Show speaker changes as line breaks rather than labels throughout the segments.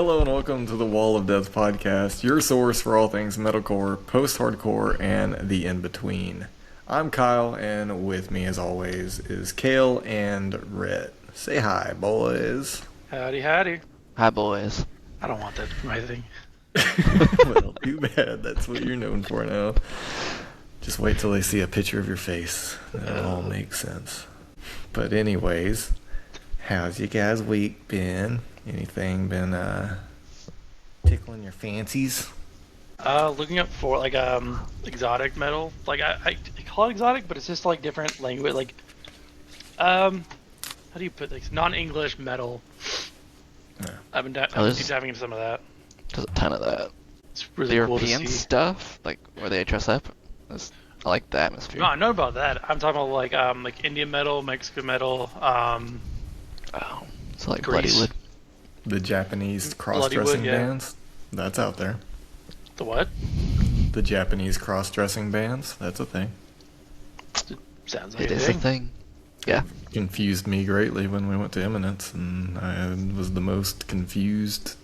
Hello and welcome to the Wall of Death podcast, your source for all things metalcore, post-hardcore, and the in-between. I'm Kyle, and with me as always is Kale and Rhett. Say hi, boys.
Howdy, howdy.
Hi, boys.
I don't want that for my thing.
Well, too bad. That's what you're known for now. Just wait till they see a picture of your face. That'll all make sense. But anyways, how's you guys' week been? Anything been tickling your fancies?
Looking up for exotic metal. I call it exotic, but it's just like different language. How do you put non-English metal?
Yeah.
I've been deep diving into some of that.
There's a ton of that.
It's really
The
cool to
European
see.
stuff, like where they dress up. I like the atmosphere.
No, I know about that. I'm talking about like Indian metal, Mexican metal.
Oh, so like
Greece.
Bloodywood.
The Japanese cross-dressing
Bloodywood, yeah.
bands? That's out there.
The what?
The Japanese cross-dressing bands? That's a thing.
Sounds like
It
a
is a
thing.
thing. Yeah.
Confused me greatly when we went to Eminence, and I was the most confused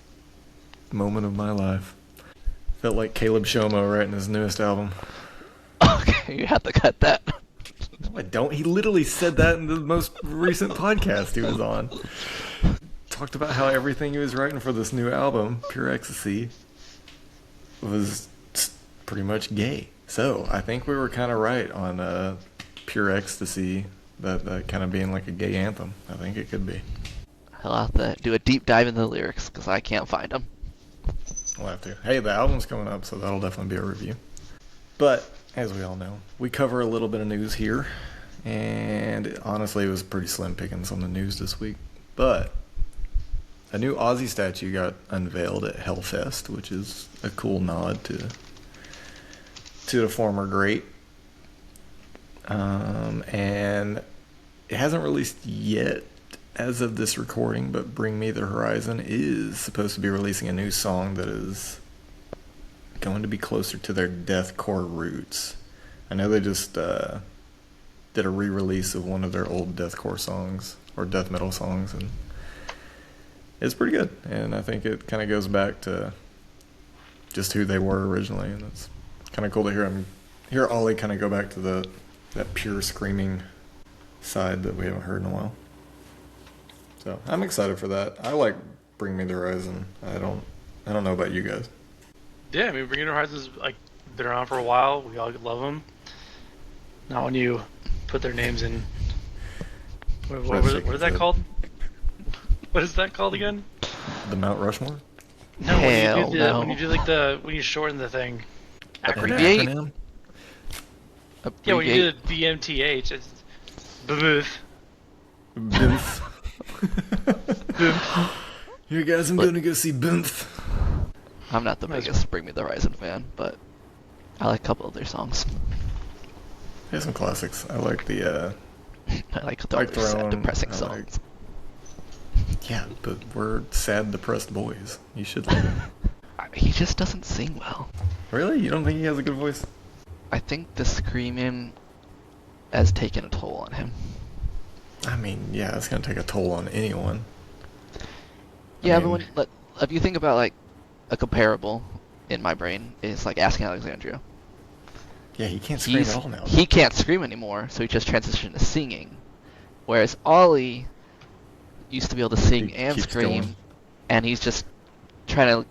moment of my life. Felt like Caleb Shomo writing his newest album.
Okay, you have to cut that.
No, I don't. He literally said that in the most recent podcast he was on. Talked about how everything he was writing for this new album, Pure Ecstasy, was pretty much gay. So I think we were kind of right on Pure Ecstasy, that kind of being like a gay anthem. I think it could be.
I'll have to do a deep dive into the lyrics because I can't find them.
We'll have to. Hey, the album's coming up, so that'll definitely be a review. But, as we all know, we cover a little bit of news here. And honestly, it was pretty slim pickings on the news this week. But a new Ozzy statue got unveiled at Hellfest, which is a cool nod to the former great. And it hasn't released yet as of this recording, but Bring Me the Horizon is supposed to be releasing a new song that is going to be closer to their deathcore roots. I know they just did a re-release of one of their old deathcore songs, or death metal songs, and it's pretty good. And I think it kind of goes back to just who they were originally, and it's kind of cool to hear Ollie kind of go back to that pure screaming side that we haven't heard in a while. So I'm excited for that. I like Bring Me the Horizon. I don't know about you guys.
Yeah, I mean, Bring Me the Horizon's been around for a while. We all love them. Not when you put their names in. What is that called? What is that called again?
The Mount Rushmore?
No,
Hell no.
when you do when you shorten the thing.
Abbreviate?
Acronym?
Yeah, when you do the BMTH, it's Booth.
Booth. Here guys, I'm gonna go see Booth.
I'm not the biggest Bring Me the Horizon fan, but I like a couple of their songs.
There's some classics. I like the
I like the
Like
other sad,
Throne,
depressing
I like-
songs.
yeah, but we're sad, depressed boys. You should like it.
He just doesn't sing well.
Really? You don't think he has a good voice?
I think the screaming has taken a toll on him.
I mean, yeah, it's gonna take a toll on anyone.
Yeah,
mean-
but if you think about like a comparable in my brain is like Asking Alexandria.
Yeah, he can't scream at all now.
He can't scream anymore, so he just transitioned to singing. Whereas Ollie used to be able to sing
He
and
keeps
scream,
going.
and he's just trying to,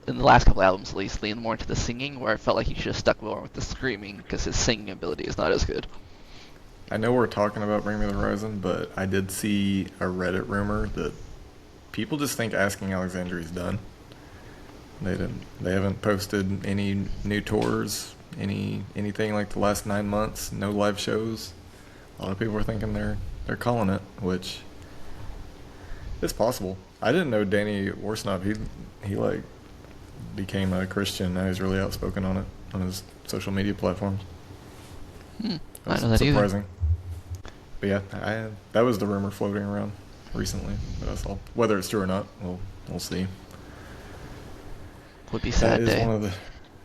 in the last couple albums at least, lean more into the singing, where I felt like he should have stuck more with the screaming because his singing ability is not as good.
I know we're talking about Bring Me the Horizon, but I did see a Reddit rumor that people just think Asking Alexandria's done. They haven't posted any new tours, anything like the last 9 months, no live shows. A lot of people are thinking they're calling it, which is possible. I didn't know Danny Worsnop, he like became a Christian. Now he's really outspoken on it on his social media platforms.
I
That's
know that either.
surprising. But yeah, that was the rumor floating around recently that I saw. Whether it's true or not, we'll see.
Would be sad day.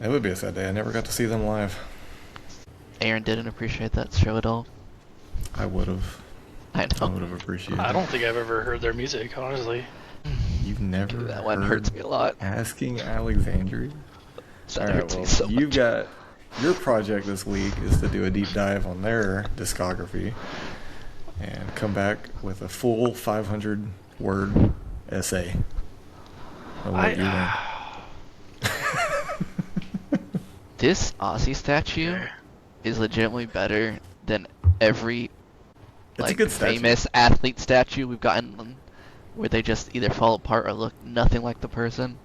It would be a sad day. I never got to see them live.
Aaron didn't appreciate that show at all.
I would have.
I
I
know.
would have appreciated
I
it.
don't think I've ever heard their music, honestly.
You've never
Dude, that one
heard
hurts me a lot.
Asking Alexandria?
That
All right,
hurts me
well,
so
you've
much.
got your project this week is to do a deep dive on their discography and come back with a full 500-word essay on what you learned.
This Aussie statue
Okay.
is legitimately better than every
It's a good statue.
famous athlete statue we've gotten where they just either fall apart or look nothing like the person.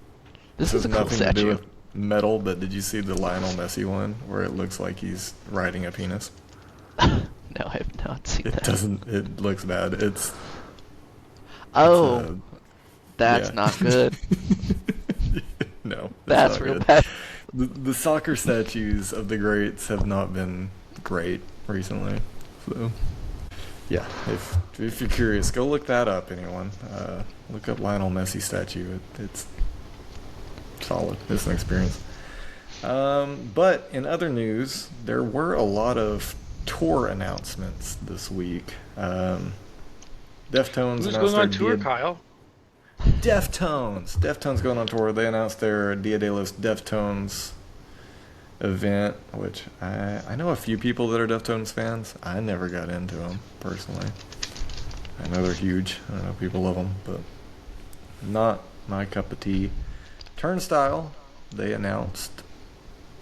This is
has
a cool
nothing to do
statue.
with metal, but did you see the Lionel Messi one where it looks like he's riding a penis?
No, I have not seen
It
that.
doesn't. It looks bad. It's
Oh, that's
yeah.
not good.
No, it's
That's
not
real
good.
bad.
The soccer statues of the greats have not been great recently. So, yeah, if you're curious, go look that up. Anyone, look up Lionel Messi statue. It's solid. It's an experience. But in other news, there were a lot of tour announcements this week. Deftones
Who's
announced
going on
their
tour,
Dia-
Kyle?
Deftones going on tour. They announced their Dia de los Deftones event, which I know a few people that are Deftones fans. I never got into them personally. I know they're huge. I know people love them, but not my cup of tea. Turnstile, they announced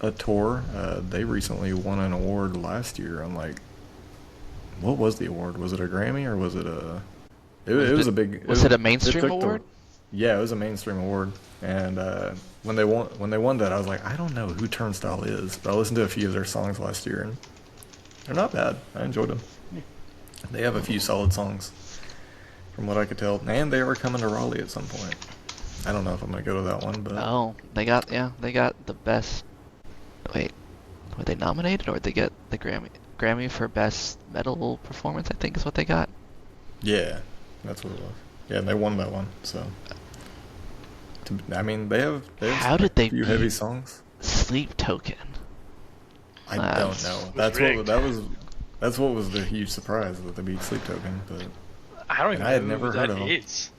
a tour. They recently won an award last year. I'm like, what was the award? Was it a Grammy or was it a? It was a big.
Was it a
it
mainstream
took the-
award?
Yeah, it was a mainstream award. And when they won that, I was like, I don't know who Turnstile is, but I listened to a few of their songs last year, and they're not bad. I enjoyed them. They have a few solid songs, from what I could tell, and they are coming to Raleigh at some point. I don't know if I'm gonna go to that one, but
Oh, they got the best. Wait, were they nominated or did they get the Grammy for best metal performance? I think is what they got.
yeah, that's what it was. Yeah, and they won that one. So, I mean, they have
How
a
did they
few
beat
heavy songs.
Sleep Token?
I
That's-
don't know.
was
That's
rigged.
that's what was the huge surprise that they beat Sleep Token, but
I don't even
I had
know
never
who
heard
that
of 'em.
is.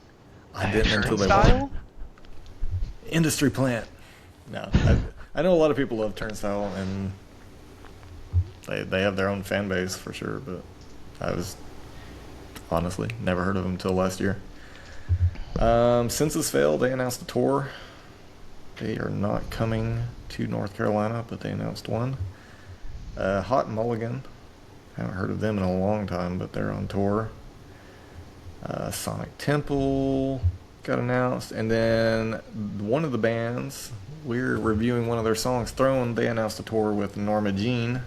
I didn't until they
Turnstile?
won. Industry Plant. No, I know a lot of people love Turnstile, and they have their own fan base for sure, but I was honestly never heard of them until last year. Census Fail, they announced a tour. They are not coming to North Carolina, but they announced one. Hot Mulligan, haven't heard of them in a long time, but they're on tour. Sonic Temple got announced, and then one of the bands, we're reviewing one of their songs, Throne, they announced a tour with Norma Jean.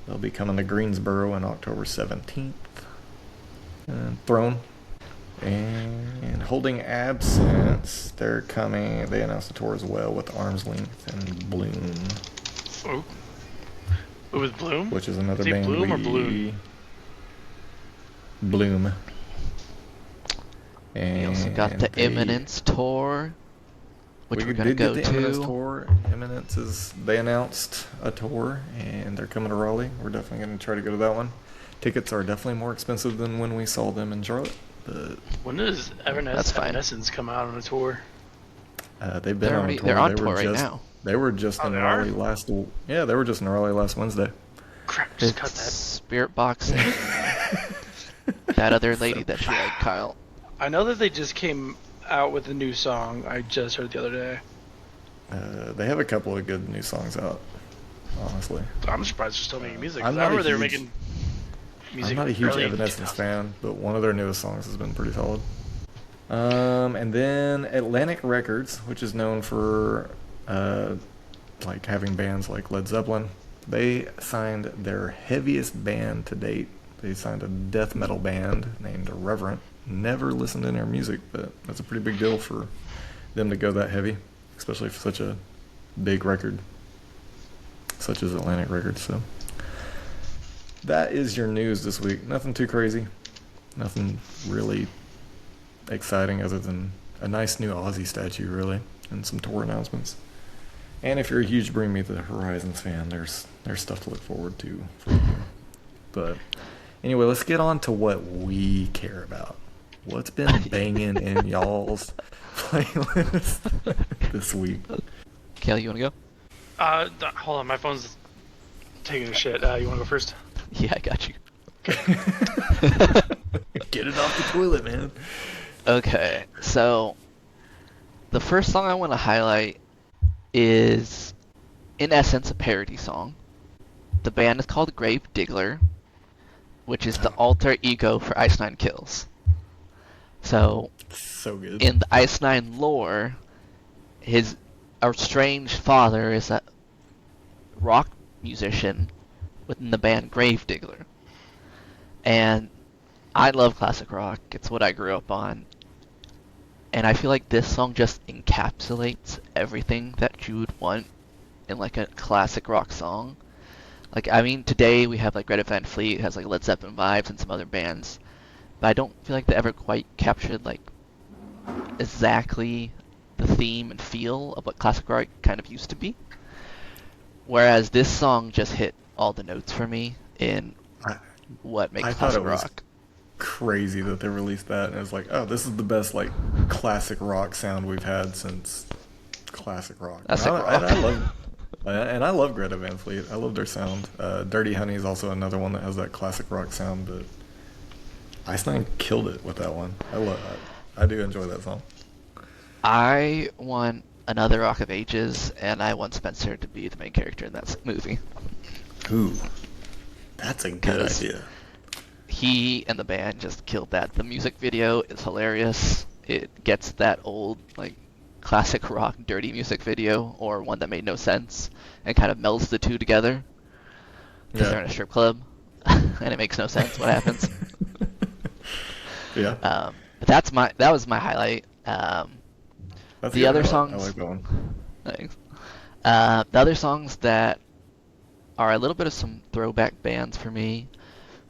They'll be coming to Greensboro on October 17th. Throne. And Holding Absence, they're coming, they announced a tour as well with Arm's Length and Bloom,
Oh. It was Bloom?
which is another
Is it
band
Bloom
we...
or Bloom?
Bloom.
We
And
also got the
they-
Eminence tour, which
we
we're gonna
did
go
get the Eminence
to.
tour. Eminence is, they announced a tour and they're coming to Raleigh. We're definitely going to try to go to that one. Tickets are definitely more expensive than when we saw them in Charlotte, but
When does
That's fine.
Evanescence come out on a tour?
they've been
They're
on
already-
a tour.
they're on
They
tour
were
right
just,
now.
They were just
Oh,
in
they
Raleigh
are?
last. Yeah, they were just in Raleigh last Wednesday.
Crap, just cut
It's
that.
Spirit Box and that other lady that you like, Kyle.
I know that they just came out with a new song. I just heard the other day.
They have a couple of good new songs out, honestly.
I'm surprised they're still making music. 'cause
I'm
I
not a
remember they were
huge-
making music.
I'm not a huge
early in
Evanescence
2000.
fan, but one of their newest songs has been pretty solid. And then Atlantic Records, which is known for like having bands like Led Zeppelin, they signed their heaviest band to date. They signed a death metal band named Irreverent. Never listened to their music, but that's a pretty big deal for them to go that heavy, especially for such a big record, such as Atlantic Records. So that is your news this week. Nothing too crazy. Nothing really exciting other than a nice new Aussie statue, really, and some tour announcements. And if you're a huge Bring Me the Horizons fan, there's stuff to look forward to for you. But anyway, let's get on to what we care about. What's been banging in y'all's playlist this week?
Kale, you want to go?
Hold on, my phone's taking a shit. You want to go first?
Yeah, I got you.
Get it off the toilet, man.
Okay, so the first song I want to highlight is, in essence, a parody song. The band is called Grave Diggler, which is the alter ego for Ice Nine Kills. So,
So good.
in the Ice Nine lore, his estranged father is a rock musician within the band Grave Diggler. And I love classic rock. It's what I grew up on. And I feel like this song just encapsulates everything that you would want in like a classic rock song. Like, I mean, today we have like Greta Van Fleet, has like Led Zeppelin vibes and some other bands, but I don't feel like they ever quite captured like exactly the theme and feel of what classic rock kind of used to be. Whereas this song just hit all the notes for me in what makes
I thought
classic
it was
rock.
crazy that they released that, and it was like, oh, this is the best like classic rock sound we've had since classic rock.
Classic rock.
I love Greta Van Fleet. I love their sound. Dirty Honey is also another one that has that classic rock sound, but Ice Nine killed it with that one. I do enjoy that song.
I want another Rock of Ages, and I want Spencer to be the main character in that movie.
Ooh, that's a good
'Cause
idea.
he and the band just killed that. The music video is hilarious. It gets that old, like, classic rock dirty music video, or one that made no sense, and kind of melds the two together. Because they're in a strip club, and it makes no sense what happens.
Yeah.
But that was my highlight.
That's
The
good.
other
I
songs.
like that one.
Thanks. The other songs that are a little bit of some throwback bands for me.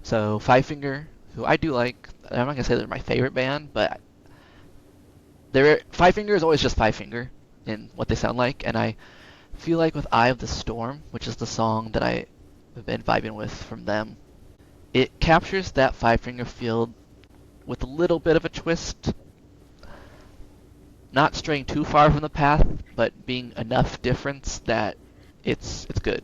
So Five Finger, who I do like. I'm not gonna say they're my favorite band, but Five Finger is always just Five Finger in what they sound like, and I feel like with Eye of the Storm, which is the song that I have been vibing with from them, it captures that Five Finger feel with a little bit of a twist. Not straying too far from the path, but being enough difference that it's good.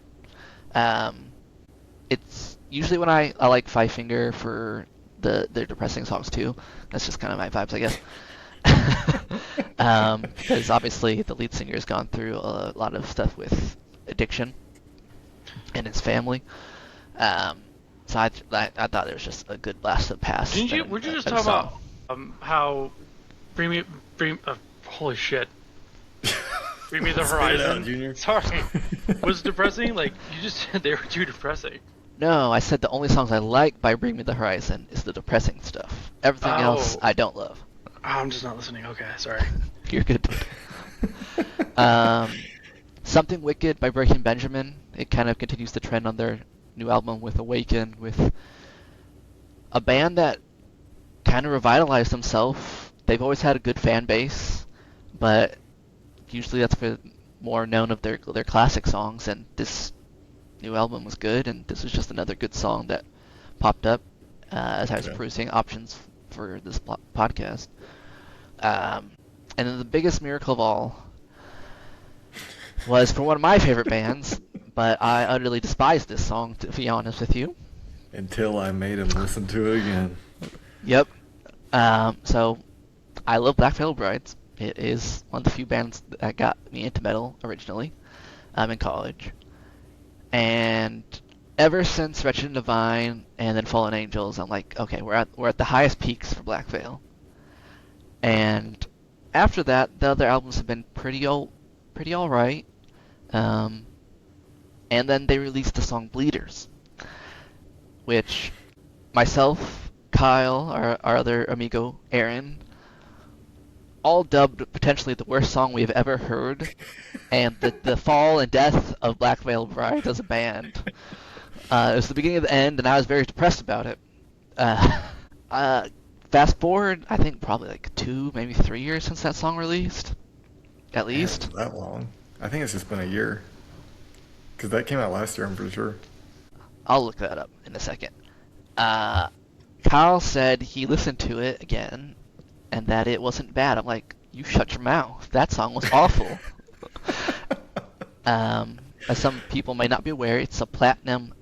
It's usually when I like Five Finger for their depressing songs too. That's just kind of my vibes, I guess. Because obviously the lead singer has gone through a lot of stuff with addiction and his family. So I thought it was just a good blast of the past.
Were you just talking about how bring holy shit. Bring Me the
Spit it out,
Horizon.
Junior.
Sorry. Was depressing? Like, you just said they were too depressing.
No, I said the only songs I like by Bring Me the Horizon is the depressing stuff. Everything else I don't love.
Oh, I'm just not listening. Okay, sorry.
You're good. Something Wicked by Breaking Benjamin. It kind of continues the trend on their new album with Awaken, with a band that kind of revitalized themselves. They've always had a good fan base, but usually that's for more known of their classic songs, and this new album was good, and this was just another good song that popped up as I was perusing options for this podcast. And then the biggest miracle of all was for one of my favorite bands, but I utterly despise this song, to be honest with you.
Until I made him listen to it again.
Yep. So I love Black Veil Brides. It is one of the few bands that got me into metal originally in college. And ever since Wretched and Divine and then Fallen Angels, I'm like, okay, we're at the highest peaks for Black Veil. And after that, the other albums have been pretty all right. And then they released the song Bleeders, which myself, Kyle, our other amigo, Aaron, all dubbed potentially the worst song we've ever heard, and the fall and death of Black Veil Bride as a band. It was the beginning of the end, and I was very depressed about it. Fast forward, I think probably like 2, maybe 3 years since that song released, at least.
Man, that long? I think it's just been a year. Because that came out last year, I'm pretty sure.
I'll look that up in a second. Kyle said he listened to it again, and that it wasn't bad. I'm like, you shut your mouth. That song was awful. As some people may not be aware, it's a platinum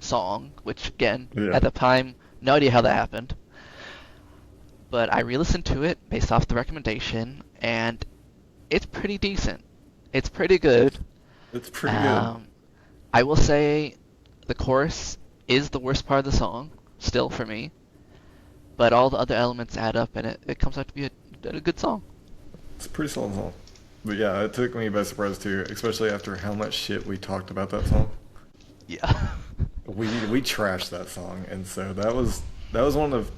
song, which again,
Yeah.
at the time, no idea how that happened. But I re-listened to it based off the recommendation, and it's pretty decent. It's pretty good.
It's pretty good.
Um, I will say the chorus is the worst part of the song, still for me, but all the other elements add up, and it comes out to be a good song.
It's a pretty solid song. But yeah, it took me by surprise too, especially after how much shit we talked about that song.
Yeah.
We trashed that song, and so that was one of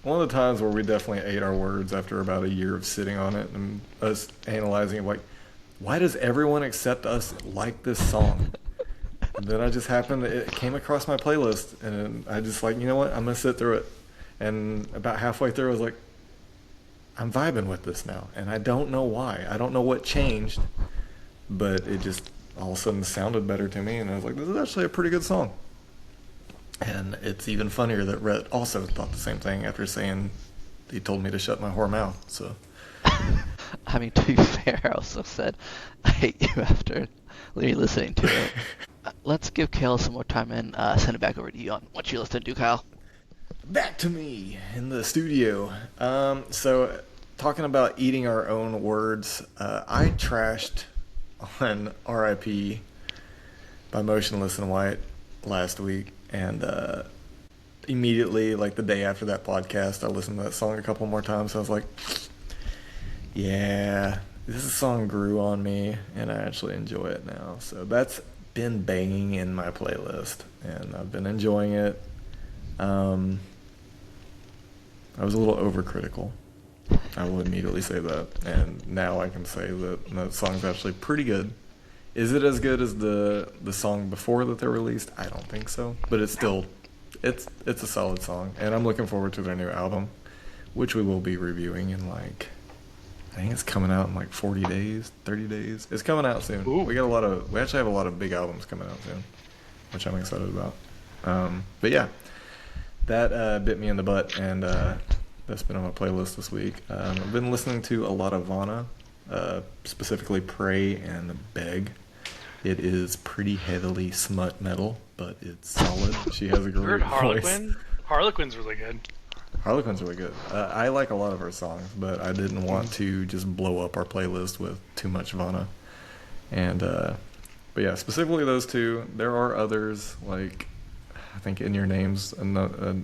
the times where we definitely ate our words after about a year of sitting on it and us analyzing it. Like, why does everyone accept us like this song? And then it came across my playlist, and I just like, you know what? I'm gonna sit through it. And about halfway through, I was like, I'm vibing with this now, and I don't know why. I don't know what changed, but it just all of a sudden sounded better to me, and I was like, this is actually a pretty good song. And it's even funnier that Rhett also thought the same thing after saying he told me to shut my whore mouth. So
I mean, to be fair, I also said I hate you after listening to it. Let's give Kale some more time and send it back over to you on what you listened to, Kyle.
back to me in the studio. So talking about eating our own words, I trashed on R.I.P. by Motionless in White last week, and immediately, like the day after that podcast, I listened to that song a couple more times. I was like, yeah, this song grew on me, and I actually enjoy it now. So that's been banging in my playlist, and I've been enjoying it. I was a little overcritical. I will immediately say that, and now I can say that song's actually pretty good. Is it as good as the song before that they released? I don't think so, but it's a solid song, and I'm looking forward to their new album, which we will be reviewing in like, I think it's coming out in like 40 days, 30 days. It's coming out soon.
Ooh.
We actually have a lot of big albums coming out soon, which I'm excited about. But yeah, that bit me in the butt, and that's been on my playlist this week. I've been listening to a lot of Vana, specifically Pray and Beg. It is pretty heavily smut metal, but it's solid. She has a
You heard
great voice.
Harlequin? Harlequin's really good.
Harlequin's really good. I like a lot of her songs, but I didn't want to just blow up our playlist with too much Vana. And but yeah, specifically those two. There are others, like I think In Your Name's another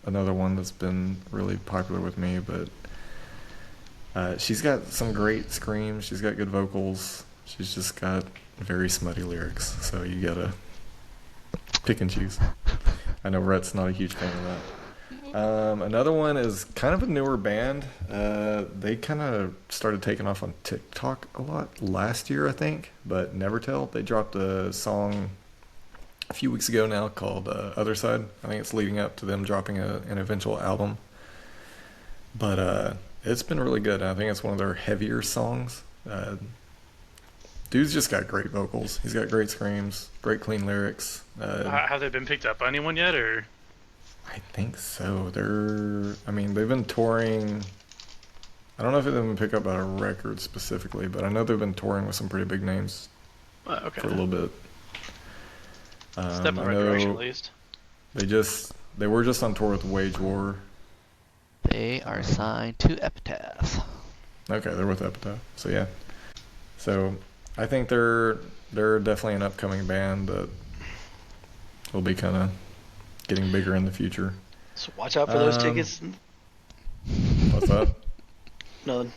one that's been really popular with me, but she's got some great screams. She's got good vocals. She's just got very smutty lyrics, so you gotta pick and choose. I know Rhett's not a huge fan of that. Another one is kind of a newer band. They kind of started taking off on TikTok a lot last year, I think, but Nevertell. They dropped a song a few weeks ago now called Other Side. I think it's leading up to them dropping an eventual album. But it's been really good. I think it's one of their heavier songs. Dude's just got great vocals. He's got great screams, great clean lyrics.
Have they been picked up by anyone yet, or?
I think so. They've been touring. I don't know if they've been picked up by a record specifically, but I know they've been touring with some pretty big names
Okay.
for a little bit.
Step in the
I
right
know
direction, at least.
they were just on tour with Wage War.
They are signed to Epitaph.
Okay, they're with Epitaph. So yeah. So I think they're definitely an upcoming band that will be kind of getting bigger in the future.
So watch out for those tickets.
What's that?
Nothing.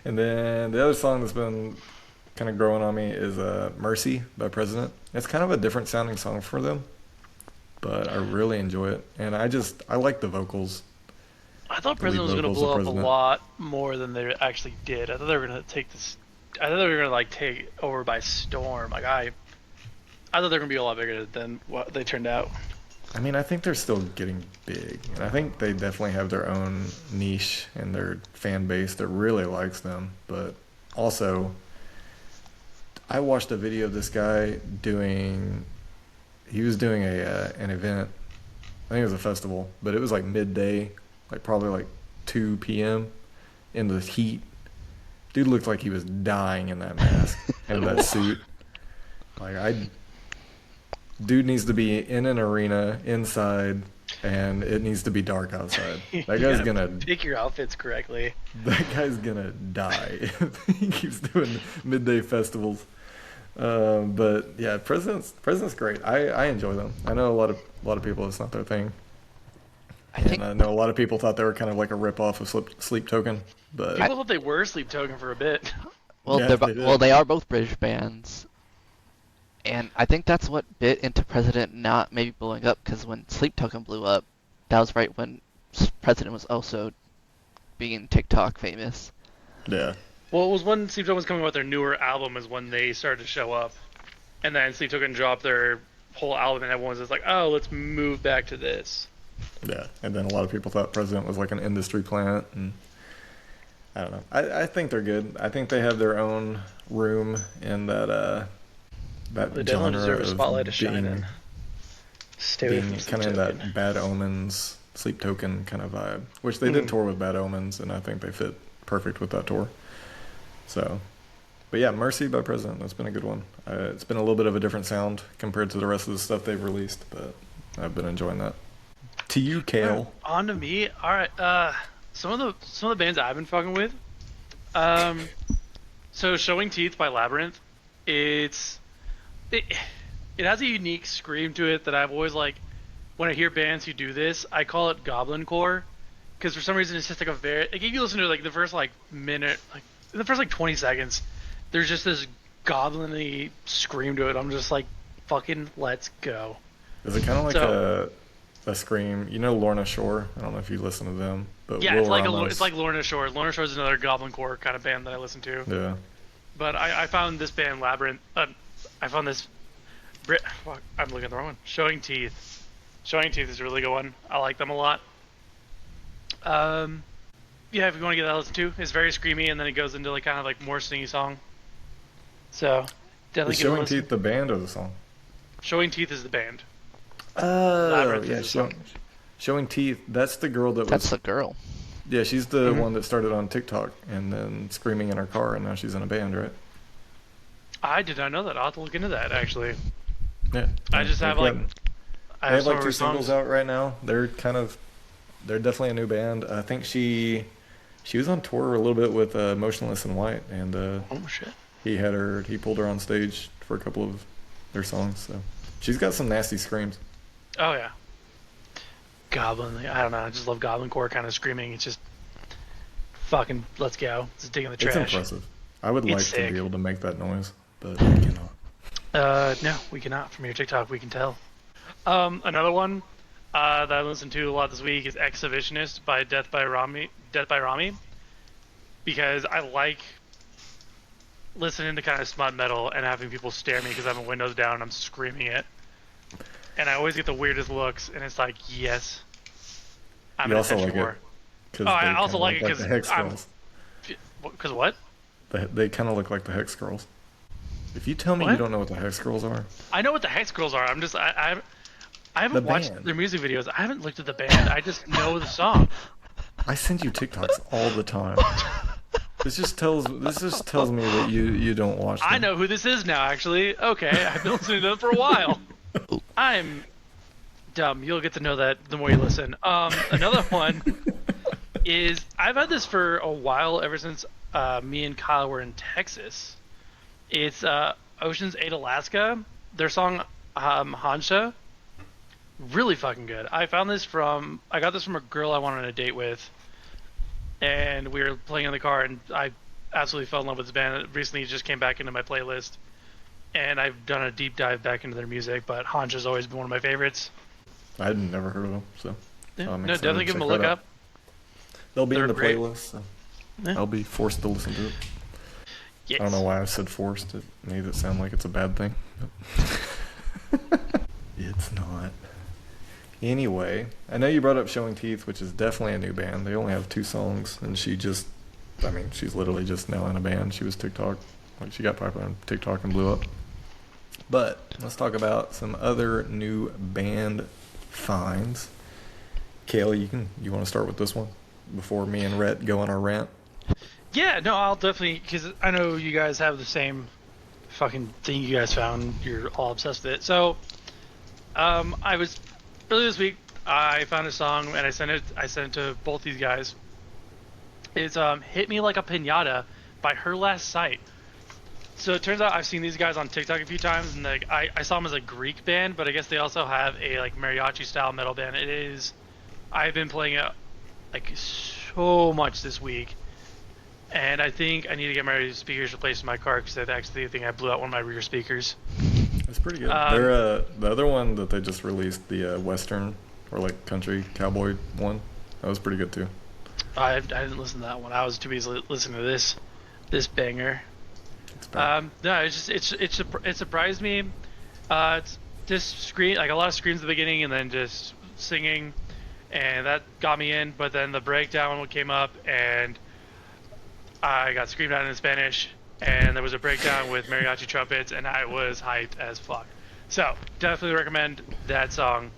And then the other song that's been kind of growing on me is Mercy by President. It's kind of a different sounding song for them, but I really enjoy it. And I like the vocals.
I thought
The
President was
lead
going to
vocals of
blow up a
President.
lot more than they actually did. I thought they were going to take this. I thought they were going to like take over by storm. Like I thought they were going to be a lot bigger than what they turned out.
I mean, I think they're still getting big, and I think they definitely have their own niche and their fan base that really likes them. But also, I watched a video of this guy doing. He was doing an event. I think it was a festival, but it was like midday, like probably like 2 p.m. in the heat. Dude looked like he was dying in that mask and that suit. Like, dude needs to be in an arena inside, and it needs to be dark outside. That guy's gonna
pick your outfits correctly.
That guy's gonna die if he keeps doing midday festivals. But yeah, President's great. I enjoy them. I know a lot of people, it's not their thing. I know a lot of people thought they were kind of like a rip-off of Sleep Token, but
people thought they were Sleep Token for a bit.
Well,
yeah,
they are both British bands, and I think that's what bit into President not maybe blowing up, because when Sleep Token blew up, that was right when President was also being TikTok famous.
Yeah.
Well, it was when Sleep Token was coming out with their newer album is when they started to show up, and then Sleep Token dropped their whole album, and everyone was just like, "Oh, let's move back to this."
Yeah, and then a lot of people thought President was like an industry plant, and I don't know. I think they're good. I think they have their own room in that
They
genre
deserve a
of
spotlight to shine in. Stay away from
being
Sleep
kind of
Token.
that Bad Omens, Sleep Token kind of vibe, which they did tour with Bad Omens, and I think they fit perfect with that tour. So, but yeah, Mercy by President, that's been a good one. It's been a little bit of a different sound compared to the rest of the stuff they've released, but I've been enjoying that. To you, Kale.
On to me. All right. Some of the bands I've been fucking with. So Showing Teeth by Labyrinth. It has a unique scream to it that I've always like. When I hear bands who do this, I call it goblin core, because for some reason it's just like a very like if you listen to like the first like minute, like in the first like 20 seconds, there's just this goblin-y scream to it. I'm just like, fucking let's go.
Is it kind of like a scream? You know Lorna Shore? I don't know if you listen to them, but
yeah,
Will
it's like
Ramos,
it's like Lorna Shore. Lorna Shore is another goblin core kind of band that I listen to.
Yeah.
But I found this band Labyrinth. I found this. Fuck, I'm looking at the wrong one. Showing Teeth. Showing Teeth is a really good one. I like them a lot. Yeah, if you want to get that listened to, it's very screamy, and then it goes into like kind of like more singy song. So definitely
Is
give it a
Showing
listen.
Teeth the band or the song?
Showing Teeth is the band.
Oh,
Labyrinth
yeah,
is the song.
Showing Teeth. That's the girl that was.
That's the girl.
Yeah, she's the one that started on TikTok and then screaming in her car, and now she's in a band, right?
I did not know that. I'll have to look into that actually.
Yeah.
I just have like. I
They have
some
like
of
2
her
singles
songs.
out right now. They're definitely a new band. I think she was on tour a little bit with Motionless in White, and
Oh shit.
he pulled her on stage for a couple of their songs. So she's got some nasty screams.
Oh yeah. Goblin. I don't know. I just love goblin core kind of screaming. It's just fucking let's go. Just digging the trash.
It's impressive. I would like
sick.
to be able to make that noise, but I cannot.
No, we cannot. From your TikTok, we can tell. Another one that I listened to a lot this week is Exhibitionist by Death by Rami. Because I like listening to kind of smut metal and having people stare at me because I have my windows down and I'm screaming it. And I always get the weirdest looks, and it's like, yes, I'm
You
an
also
attention
like it
whore.
'cause
Oh, I
they
also
kinda
like it
look
because
the Hex
I'm.
Girls.
Because what?
They kind of look like the Hex Girls. If you tell me
What?
you don't know what the Hex Girls are,
I know what the Hex Girls are. I'm just I haven't
The
watched
band.
their music videos. I haven't looked at the band. I just know the song.
I send you TikToks all the time. This just tells me that you don't watch them.
I know who this is now. Actually, okay, I've been listening to them for a while. I'm dumb. You'll get to know that the more you listen. Another one is I've had this for a while, ever since me and Kyle were in Texas. It's Ocean's 8 Alaska. Their song Hansha. Really fucking good. I got this from a girl I went on a date with, and we were playing in the car, and I absolutely fell in love with this band. It recently just came back into my playlist, and I've done a deep dive back into their music, but Hansha's always been one of my favorites.
I'd never heard of them, so
Yeah,
I'm
no,
excited
definitely
to
give them a
check
look
that
up.
out. They'll be
They're
in the
great.
playlist, so
Yeah.
I'll be forced to listen to it.
Yes.
I don't know why I said forced. It made it sound like it's a bad thing. but it's not. Anyway, I know you brought up Showing Teeth, which is definitely a new band. They only have 2 songs, and she's literally just now in a band. She was TikTok, like she got popular on TikTok and blew up. But let's talk about some other new band finds. Kaylee, you want to start with this one? before me and Rhett go on our rant?
Yeah, no, I'll definitely, because I know you guys have the same fucking thing you guys found. You're all obsessed with it. So, I was earlier this week. I found a song and I sent it. I sent it to both these guys. It's "Hit Me Like a Pinata" by Her Last Sight. So it turns out I've seen these guys on TikTok a few times, and like I saw them as a Greek band, but I guess they also have a like mariachi style metal band. It is. I've been playing it like so much this week. And I think I need to get my speakers replaced in my car because I actually think I blew out one of my rear speakers.
That's pretty good. They're the other one that they just released, the Western or like country cowboy one. That was pretty good too.
I didn't listen to that one. I was too busy listening to this banger. No, it surprised me. It's just scream like a lot of screams at the beginning and then just singing, and that got me in. But then the breakdown came up and I got screamed at in Spanish, and there was a breakdown with mariachi trumpets, and I was hyped as fuck. So definitely recommend that song.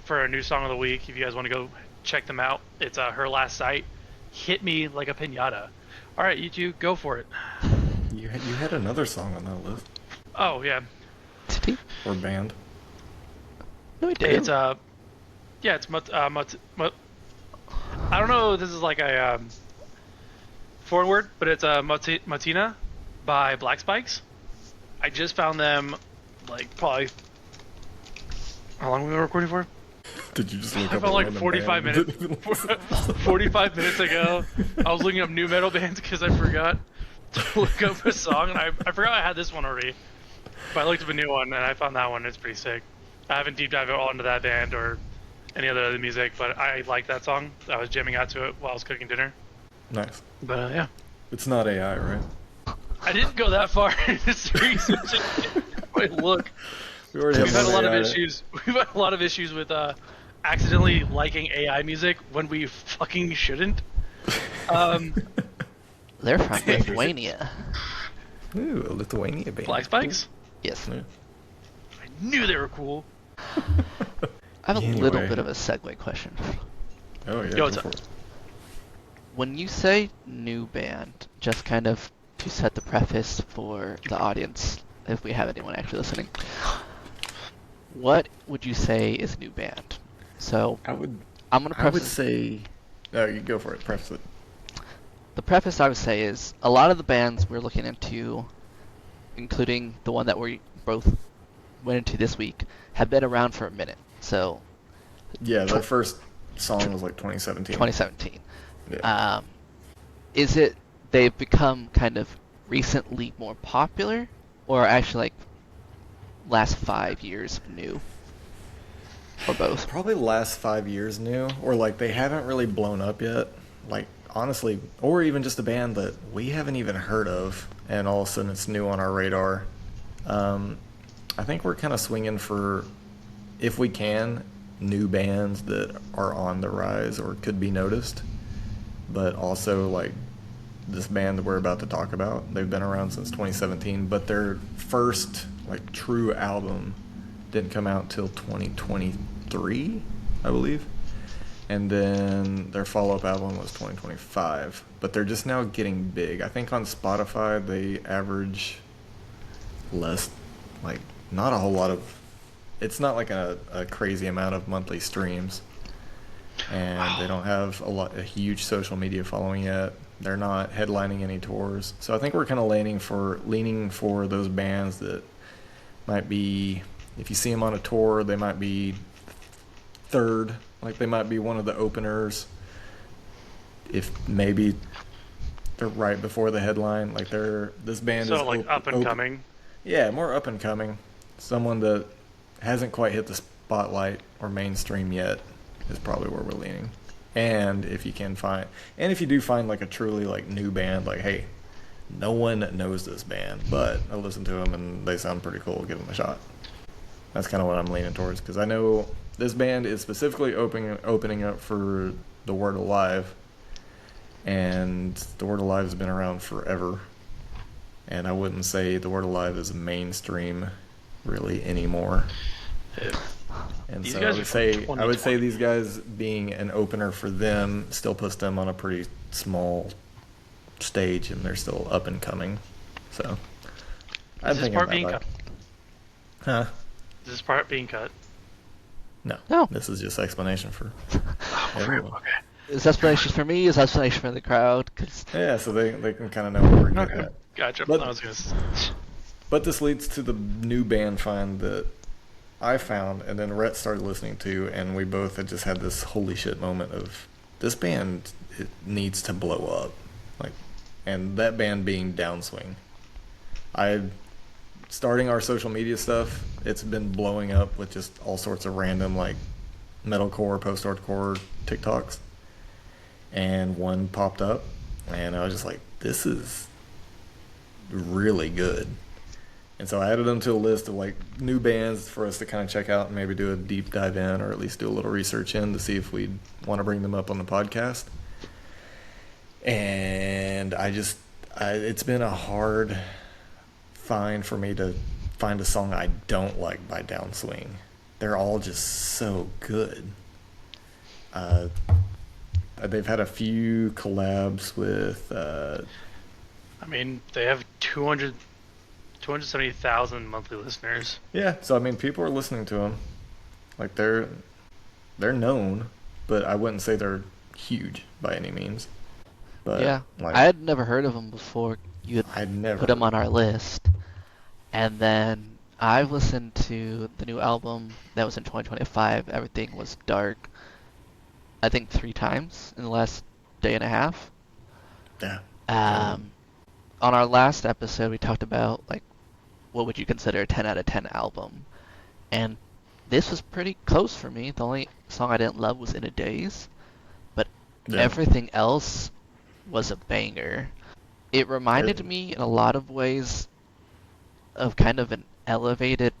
For a new song of the week, if you guys want to go check them out, it's Her Last Sight. Hit Me Like a Pinata. All right, you two, go for it.
You had another song on that list.
Oh yeah.
Or band.
No, I didn't.
It's it's I don't know. This is like a foreign word, but it's Matina by Black Spikes. I just found them like probably. How long have we been recording for?
Did you just look
I
up
found
a
like
random
45
band?
minutes. 45 minutes ago, I was looking up new metal bands because I forgot to look up a song, and I forgot I had this one already. But I looked up a new one, and I found that one. It's pretty sick. I haven't deep dived all into that band or any other music, but I like that song. I was jamming out to it while I was cooking dinner.
Nice.
But yeah.
It's not AI, right?
I didn't go that far into researching. Wait, look.
We've
had a lot of issues. We've had a lot of issues with accidentally liking AI music when we fucking shouldn't.
They're from Lithuania.
Ooh, a Lithuania band.
Black Spikes?
Yes.
Yeah.
I knew they were cool.
I have a little bit of a segue question.
Oh yeah.
Yo, what's
go
up?
for it.
When you say new band, just kind of to set the preface for the audience, if we have anyone actually listening, what would you say is new band? So
I'm gonna
I
would say. No, you go for it. Preface it.
the preface I would say is a lot of the bands we're looking into, including the one that we both went into this week, have been around for a minute. So
Yeah, their first song was like 2017.
2017.
Yeah.
Is it they've become kind of recently more popular, or actually like last 5 years new, or both?
Probably last 5 years new, or like they haven't really blown up yet. Like honestly, or even just a band that we haven't even heard of, and all of a sudden it's new on our radar. I think we're kind of swinging for, if we can, new bands that are on the rise or could be noticed, but also like this band that we're about to talk about. They've been around since 2017, but their first like true album didn't come out till 2023, I believe. And then their follow-up album was 2025. But they're just now getting big. I think on Spotify they average less, like not a whole lot of, it's not like a crazy amount of monthly streams. And they don't have a huge social media following yet. They're not headlining any tours. So I think we're kind of leaning for those bands that might be, if you see them on a tour, they might be third, like they might be one of the openers. If maybe they're right before the headline, like this band is
So like up and coming.
Yeah, more up and coming. Someone that hasn't quite hit the spotlight or mainstream yet is probably where we're leaning. And if you do find like a truly like new band, like hey, no one knows this band, but I listen to them and they sound pretty cool, give them a shot. That's kind of what I'm leaning towards, because I know this band is specifically opening up for The Word Alive, and The Word Alive has been around forever, and I wouldn't say The Word Alive is mainstream really anymore. And
These
so
guys are from
I would say
2020.
these guys being an opener for them still puts them on a pretty small stage, and they're still up and coming. So I'm
Is this
thinking
part
about
being
that.
cut?
Huh?
Is this part being cut?
No.
No.
This is just explanation for
Oh, crap.
everyone.
Okay.
It's explanation for me, it's explanation for the crowd, because
Yeah, so they can kind of know what we're getting
Okay.
at.
Gotcha.
But
I was gonna.
But this leads to the new band find that I found, and then Rhett started listening to, and we both had just had this holy shit moment of this band, it needs to blow up, like, and that band being Downswing. I starting our social media stuff, it's been blowing up with just all sorts of random like metalcore, post-hardcore TikToks, and one popped up, and I was just like, this is really good. And so I added them to a list of like new bands for us to kind of check out and maybe do a deep dive in, or at least do a little research in to see if we'd want to bring them up on the podcast. And it's been a hard find for me to find a song I don't like by Downswing. They're all just so good. They've had a few collabs with
I mean, they have 270,000 monthly listeners.
yeah, so I mean, people are listening to them. Like they're known, but I wouldn't say they're huge by any means. But
yeah,
like
I had never heard of them before you had
I'd never
put them on our list. And then I've listened to the new album that was in 2025, Everything Was Dark, I think 3 times in the last day and a half.
Yeah.
On our last episode, we talked about like what would you consider a 10 out of 10 album, and this was pretty close for me. The only song I didn't love was In a Daze, but
Yeah.
everything else was a banger. It reminded
It-
me in a lot of ways of kind of an elevated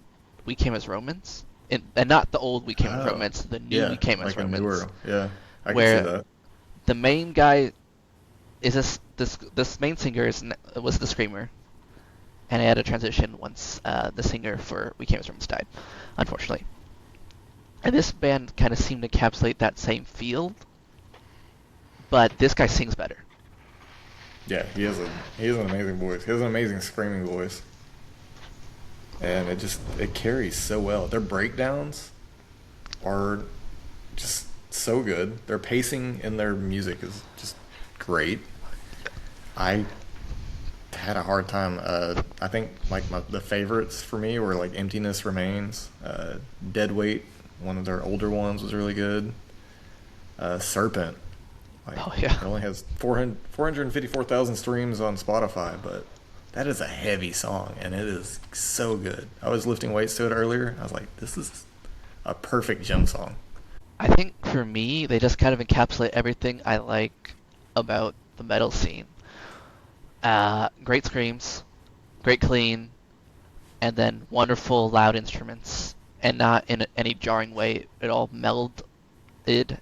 We Came as Romans, and not the old We Came as
Oh,
Romans, the new
yeah,
We Came as
like a
Romans,
newer, yeah, I can
where
see that.
the main guy is this main singer was the screamer, and I had a transition once the singer for We Came as Romans died, unfortunately. And this band kind of seemed to encapsulate that same feel, but this guy sings better.
Yeah, he has an amazing voice. He has an amazing screaming voice, and it carries so well. Their breakdowns are just so good. Their pacing in their music is just great. I had a hard time. I think like the favorites for me were like Emptiness Remains, Dead Weight. One of their older ones was really good. Serpent. Like,
Oh, yeah.
It only has 454,000 streams on Spotify, but that is a heavy song, and it is so good. I was lifting weights to it earlier. I was like, this is a perfect gym song.
I think for me, they just kind of encapsulate everything I like about the metal scene. Great screams, great clean, and then wonderful loud instruments, and not in any jarring way. It all melded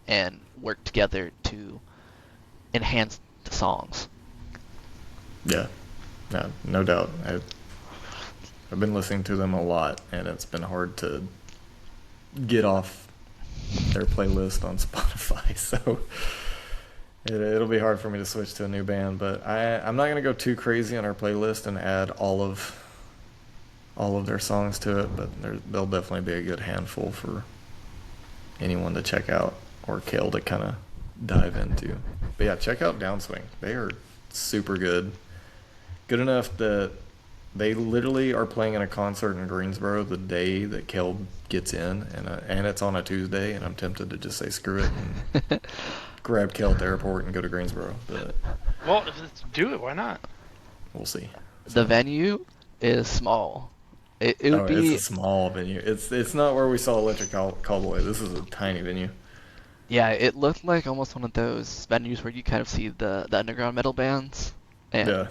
and worked together to enhance the songs.
Yeah, no doubt. I've been listening to them a lot, and it's been hard to get off their playlist on Spotify. So it'll be hard for me to switch to a new band. But I'm not gonna go too crazy on our playlist and add all of their songs to it. But there'll definitely be a good handful for anyone to check out, or Kale to kind of dive into. But yeah, check out Downswing. They are super good. Good enough that they literally are playing in a concert in Greensboro the day that Kale gets in, and it's on a Tuesday, and I'm tempted to just say screw it and grab Kale at the airport and go to Greensboro. But
Well, do it. Why not?
we'll see.
The venue is small. It would be
It's a small venue. It's not where we saw Electric Cowboy. This is a tiny venue.
yeah. It looked like almost one of those venues where you kind of see the underground metal bands. And
Yeah.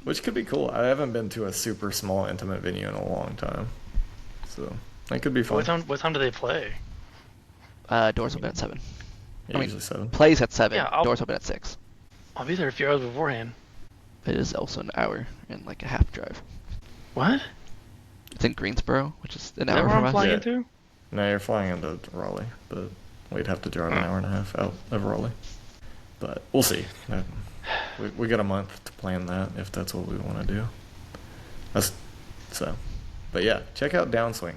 Which could be cool. I haven't been to a super small, intimate venue in a long time. So, that could be fun.
What time do they play?
Doors open at 7.
Yeah,
I mean,
usually 7.
Plays at 7.
Yeah,
Doors open at 6.
I'll be there a few hours beforehand.
It is also an hour and like a half drive.
What?
It's in Greensboro, which is an
Is that
hour
where
from
I'm
us.
flying
Yeah.
into?
No, you're flying into Raleigh, but we'd have to drive an hour and a half out of Raleigh. But we'll see. We got a month to plan that if that's what we want to do. That's so. But yeah, check out Downswing.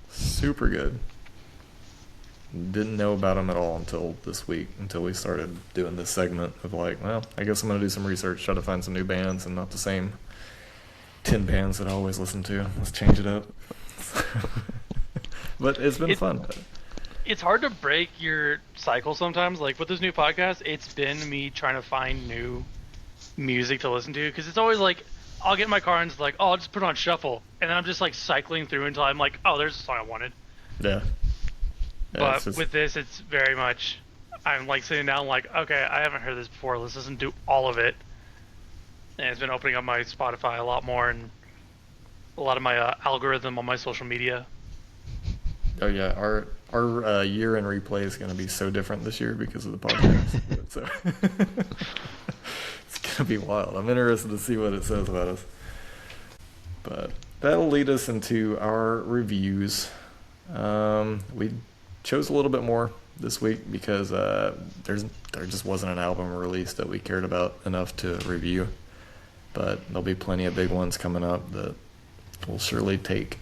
Super good. Didn't know about them at all until this week, until we started doing this segment of like, well, I guess I'm going to do some research, try to find some new bands and not the same 10 bands that I always listen to. Let's change it up. But it's been fun.
It's hard to break your cycle sometimes. Like with this new podcast, it's been me trying to find new music to listen to, because it's always like I'll get in my car and it's like, oh, I'll just put it on shuffle, and then I'm just like cycling through until I'm like, oh, there's a song I wanted.
Yeah.
But with this, it's very much I'm like sitting down like, okay, I haven't heard this before. Let's listen to all of it. And it's been opening up my Spotify a lot more and a lot of my algorithm on my social media.
Oh yeah, our year in replay is going to be so different this year because of the podcast. So it's going to be wild. I'm interested to see what it says about us. But that'll lead us into our reviews. We chose a little bit more this week because there just wasn't an album released that we cared about enough to review. But there'll be plenty of big ones coming up that will surely take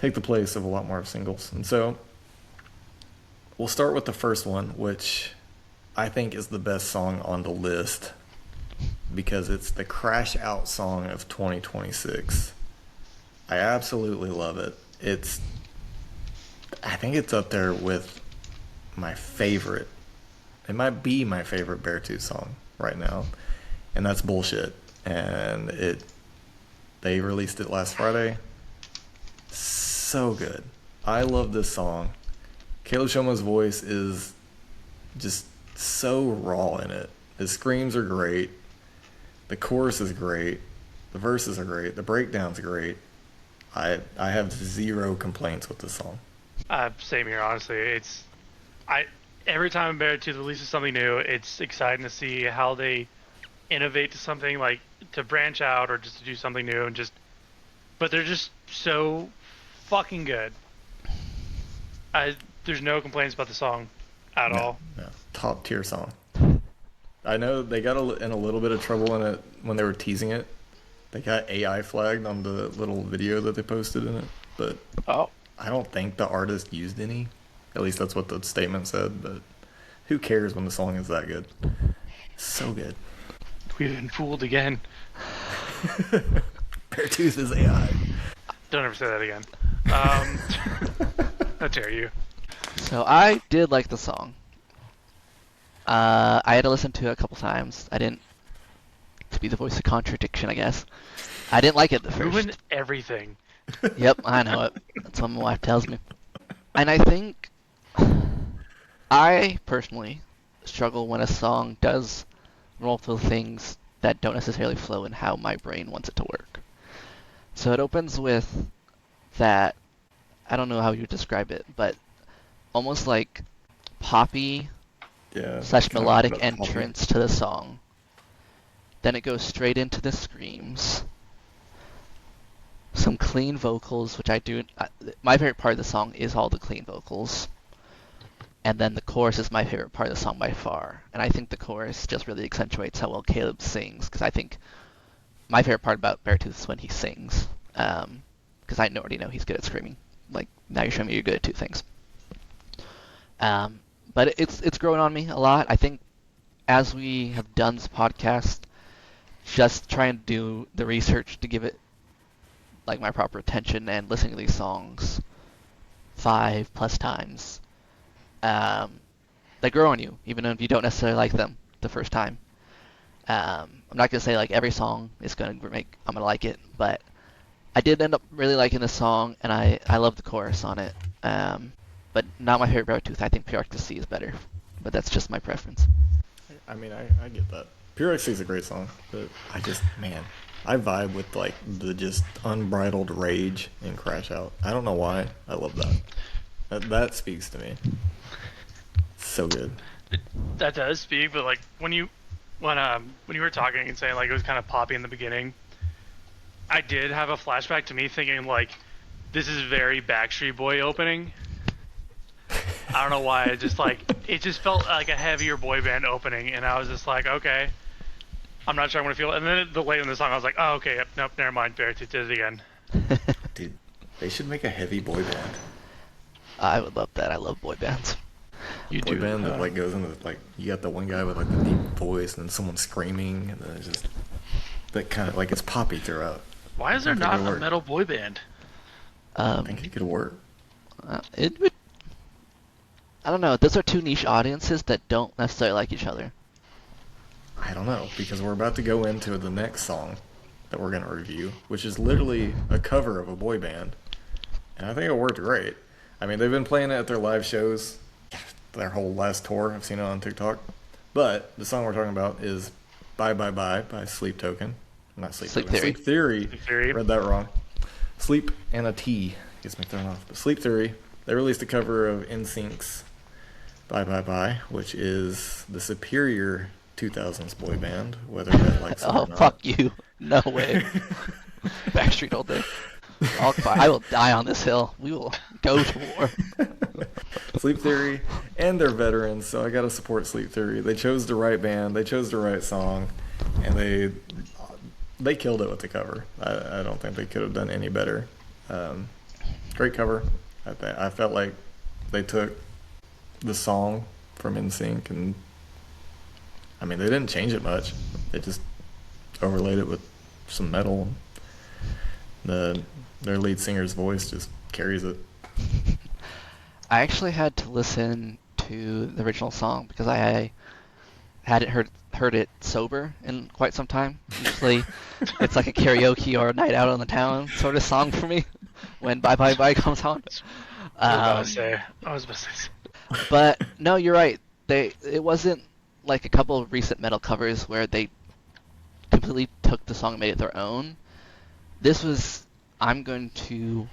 the place of a lot more singles. And so we'll start with the first one, which I think is the best song on the list because it's the crash out song of 2026. I absolutely love it. I think it's up there with my favorite. It might be my favorite Beartooth song right now, and that's Bullshit. And they released it last Friday. So good. I love this song. Caleb Shoma's voice is just so raw in it. His screams are great. The chorus is great. The verses are great. The breakdown's great. I have zero complaints with this song.
Same here, honestly. Every time Beartooth releases something new, it's exciting to see how they innovate to something, like to branch out or just to do something new, but they're just so fucking good. There's no complaints about the song at all.
No. Top tier song. I know they got in a little bit of trouble in it when they were teasing it. They got AI flagged on the little video that they posted in it, but I don't think the artist used any. At least that's what the statement said, but who cares when the song is that good? So good.
We've been fooled again.
Beartooth is AI.
Don't ever say that again. How dare you?
So I did like the song. I had to listen to it a couple times. I didn't, to be the voice of contradiction, I guess. I didn't like it at first.
Ruin everything.
Yep, I know it. That's what my wife tells me. And I think I personally struggle when a song does multiple things that don't necessarily flow in how my brain wants it to work. So it opens with that, I don't know how you would describe it, but almost like poppy / melodic entrance to the song. Then it goes straight into the screams. Some clean vocals, which my favorite part of the song is all the clean vocals. And then the chorus is my favorite part of the song by far. And I think the chorus just really accentuates how well Caleb sings, because I think my favorite part about Beartooth is when he sings. Because I already know he's good at screaming. Like, now you're showing me you're good at two things. But it's growing on me a lot. I think as we have done this podcast, just trying to do the research to give it like my proper attention and listening to these songs 5+ times, they grow on you, even if you don't necessarily like them the first time. I'm not gonna say like every song is I'm gonna like it, but I did end up really liking the song, and I love the chorus on it. But not my favorite Beartooth. I think Pure Ecstasy is better, but that's just my preference.
I mean, I get that. Pure Ecstasy is a great song, but I vibe with like the just unbridled rage in Crash Out. I don't know why. I love that. That speaks to me. So good.
That does speak, but like when you were talking and saying like it was kind of poppy in the beginning, I did have a flashback to me thinking like this is very Backstreet Boy opening. I don't know why. It just felt like a heavier boy band opening, and I was just like, okay, I'm not sure I'm gonna feel it. And then the late in the song, I was like, oh, okay, yep, nope, never mind. Barrett did it again.
Dude, they should make a heavy boy band.
I would love that. I love boy bands.
You
Boy
do.
band that like goes into like you got the one guy with like the deep voice and then someone screaming and then it's just that kind of like it's poppy throughout.
Why is there not a metal boy band?
I think it could work.
It would. I don't know. Those are two niche audiences that don't necessarily like each other.
I don't know because we're about to go into the next song that we're gonna review, which is literally a cover of a boy band, and I think it worked great. I mean, they've been playing it at their live shows, their whole last tour. I've seen it on TikTok. But the song we're talking about is "Bye Bye Bye" by Sleep Token. Not Sleep Token.
Theory.
Sleep Theory.
Sleep Theory.
Read that wrong. Sleep and a T gets me thrown off. But Sleep Theory. They released a cover of NSYNC's "Bye Bye Bye," which is the superior 2000s boy band, whether that likes it or
Oh,
not.
fuck you. No way. Backstreet all day. I will die on this hill. We will go to war.
Sleep Theory, and they're veterans, so I gotta support Sleep Theory. They chose the right band, they chose the right song, and they killed it with the cover. I don't think they could have done any better. Great cover. I felt like they took the song from NSYNC, and I mean they didn't change it much. They just overlaid it with some metal. Their lead singer's voice just carries it.
I actually had to listen to the original song because I hadn't heard it sober in quite some time. Usually, it's like a karaoke or a night out on the town sort of song for me when "Bye Bye Bye" comes on.
I was about to say.
But no, you're right. It wasn't like a couple of recent metal covers where they completely took the song and made it their own. This was, I'm going to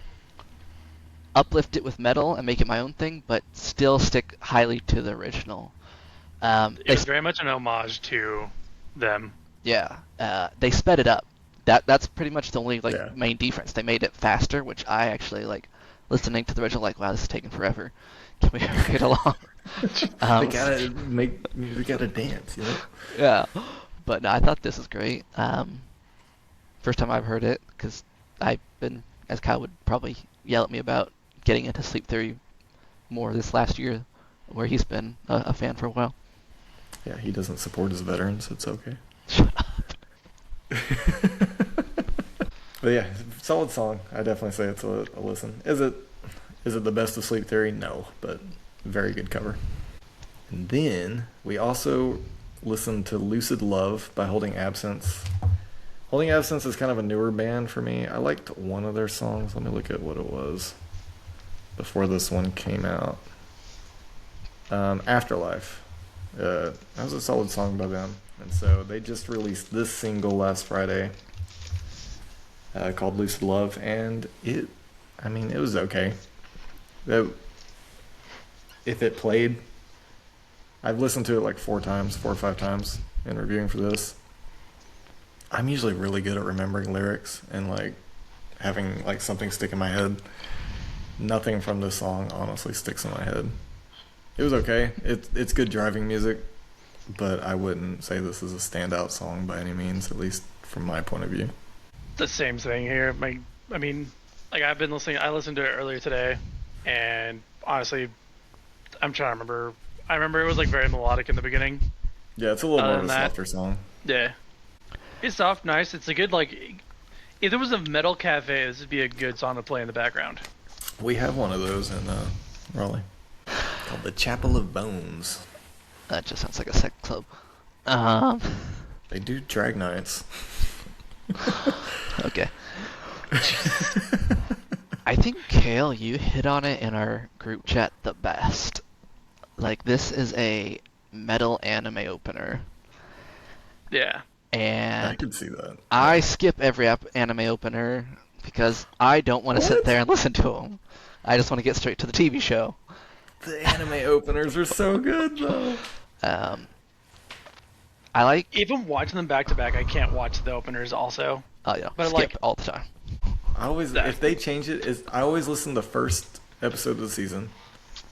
uplift it with metal and make it my own thing, but still stick highly to the original.
It was very much an homage to them.
Yeah, they sped it up. That's pretty much the only main difference. They made it faster, which I actually like. Listening to the original, like, wow, this is taking forever. Can we ever get along?
We gotta dance, you know?
Yeah, but no, I thought this was great. First time I've heard it, because I've been, as Kyle would probably yell at me about, getting into Sleep Theory more this last year, where he's been a fan for a while.
Yeah, he doesn't support his veterans. It's okay.
Shut up.
But yeah, solid song. I definitely say it's a listen. Is it the best of Sleep Theory? No, but very good cover. And then we also listened to Lucid Love by Holding Absence. Holding Absence is kind of a newer band for me. I liked one of their songs. Let me look at what it was before this one came out. Afterlife. That was a solid song by them. And so they just released this single last Friday. Called Lucid Love, and it was okay. If it played, I've listened to it like 4 or 5 times in reviewing for this. I'm usually really good at remembering lyrics and like having like something stick in my head. Nothing from this song honestly sticks in my head. It was okay. It's good driving music, but I wouldn't say this is a standout song by any means, at least from my point of view.
The same thing here. I've been listening. I listened to it earlier today, and honestly, I'm trying to remember. I remember it was like very melodic in the beginning.
Yeah, it's a little more of a softer song.
Yeah, it's soft, nice. It's a good if there was a metal cafe, this would be a good song to play in the background.
We have one of those in Raleigh called the Chapel of Bones.
That just sounds like a sex club.
They do drag nights.
Okay. I think, Kale, you hit on it in our group chat the best. Like, this is a metal anime opener.
Yeah.
And
I can see that.
I skip every anime opener because I don't want to sit there and listen to them. I just want to get straight to the TV show.
The anime openers are so good, though.
I like...
Even watching them back to back, I can't watch the openers also.
Oh, yeah.
But
Skip all the time.
If they change it, I always listen to the first episode of the season,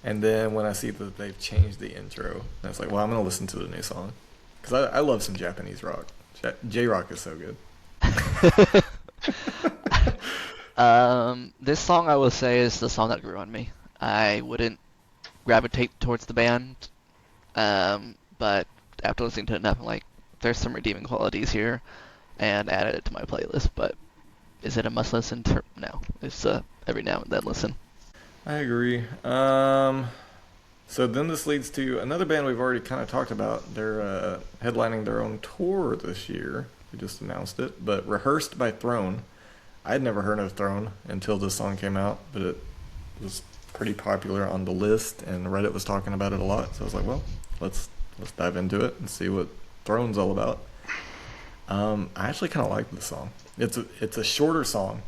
And then when I see that they've changed the intro, it's like, well, I'm gonna listen to the new song because I love some Japanese rock. J rock is so good.
This song I will say is the song that grew on me. I wouldn't gravitate towards the band, but after listening to it enough, I'm like, there's some redeeming qualities here, and added it to my playlist. But is it a must listen? No, it's every now and then listen.
I agree. So then this leads to another band we've already kind of talked about. They're headlining their own tour this year. They just announced it, but Rehearsed by Throne. I had never heard of Throne until this song came out, but it was pretty popular on the list, and Reddit was talking about it a lot. So I was like, well, let's dive into it and see what Throne's all about. I actually kind of like this song. It's a shorter song,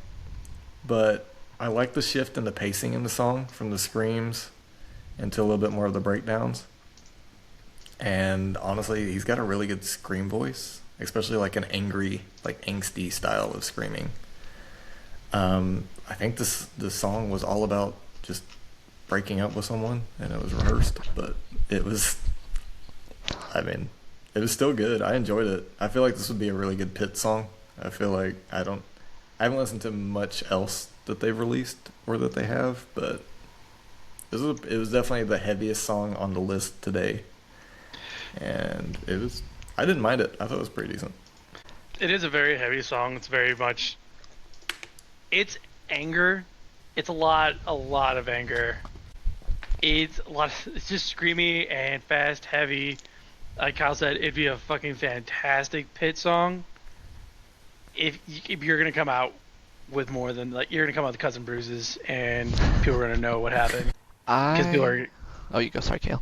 but I like the shift in the pacing in the song from the screams into a little bit more of the breakdowns. And honestly, he's got a really good scream voice, especially like an angry, like angsty style of screaming. I think this song was all about just breaking up with someone, and it was rehearsed, but it was, I mean, it was still good. I enjoyed it. I feel like this would be a really good Pit song. I feel like I haven't listened to much else that they've released or that they have, but it was definitely the heaviest song on the list today, and I didn't mind it. I thought it was pretty decent.
It is a very heavy song. It's very much. It's anger. It's a lot of anger. It's a lot. It's just screamy and fast, heavy. Like Kyle said, it'd be a fucking fantastic Pit song. If you're gonna come out with more than you're gonna come out with Cousin Bruises, and people are gonna know what happened. Because people are.
Oh, you go. Sorry, Kale.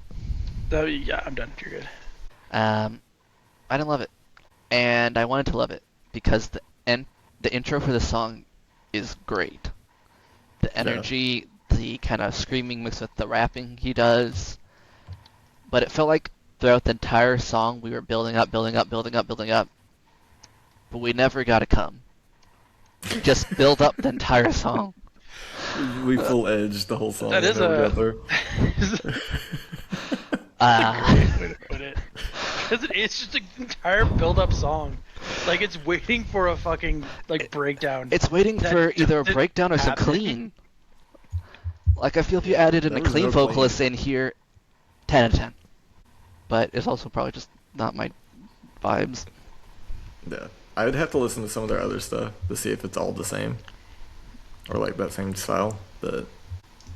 Yeah, I'm done. You're good.
I didn't love it, and I wanted to love it because the intro for the song is great. The energy, the kind of screaming mixed with the rapping he does, but it felt like throughout the entire song we were building up, but we never got to come. Just build up the entire song.
We full edged the whole song.
That is a great way to put it. It's just an entire build-up song. Like it's waiting for a fucking breakdown.
It's waiting for either a breakdown or some clean. Like I feel if you added in a clean vocalist in here, 10 out of 10. But it's also probably just not my vibes.
Yeah, I would have to listen to some of their other stuff to see if it's all the same, or like that same style. But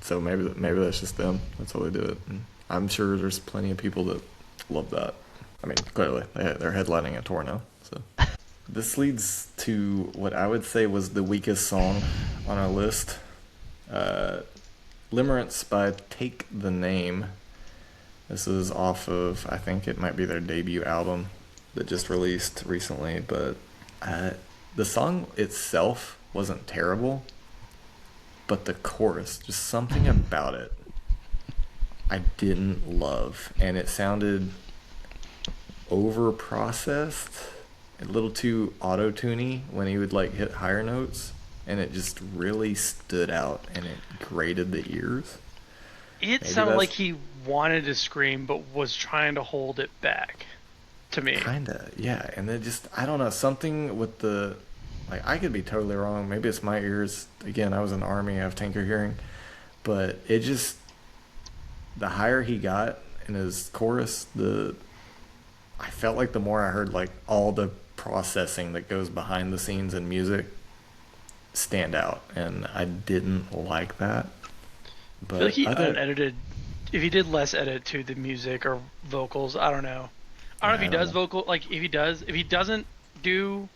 so maybe that's just them. That's how they do it. And I'm sure there's plenty of people that love that. I mean, clearly they're headlining a tour now. So this leads to what I would say was the weakest song on our list. Limerence by Take the Name. This is off of, I think it might be their debut album that just released recently, but the song itself wasn't terrible, but the chorus, just something about it, I didn't love, and it sounded over-processed, a little too auto-tuney when he would hit higher notes, and it just really stood out, and it grated the ears.
It sounded like he wanted to scream, but was trying to hold it back, to me.
Kinda, yeah, and then just, I don't know, something with the, I could be totally wrong, maybe it's my ears, again, I was in the Army, I have tinker hearing, but it just, the higher he got in his chorus, I felt like the more I heard all the processing that goes behind the scenes in music stand out, and I didn't like that. But
I feel like he unedited. If he did less edit to the music or vocals, I don't know. I don't know if he does vocal. If he doesn't do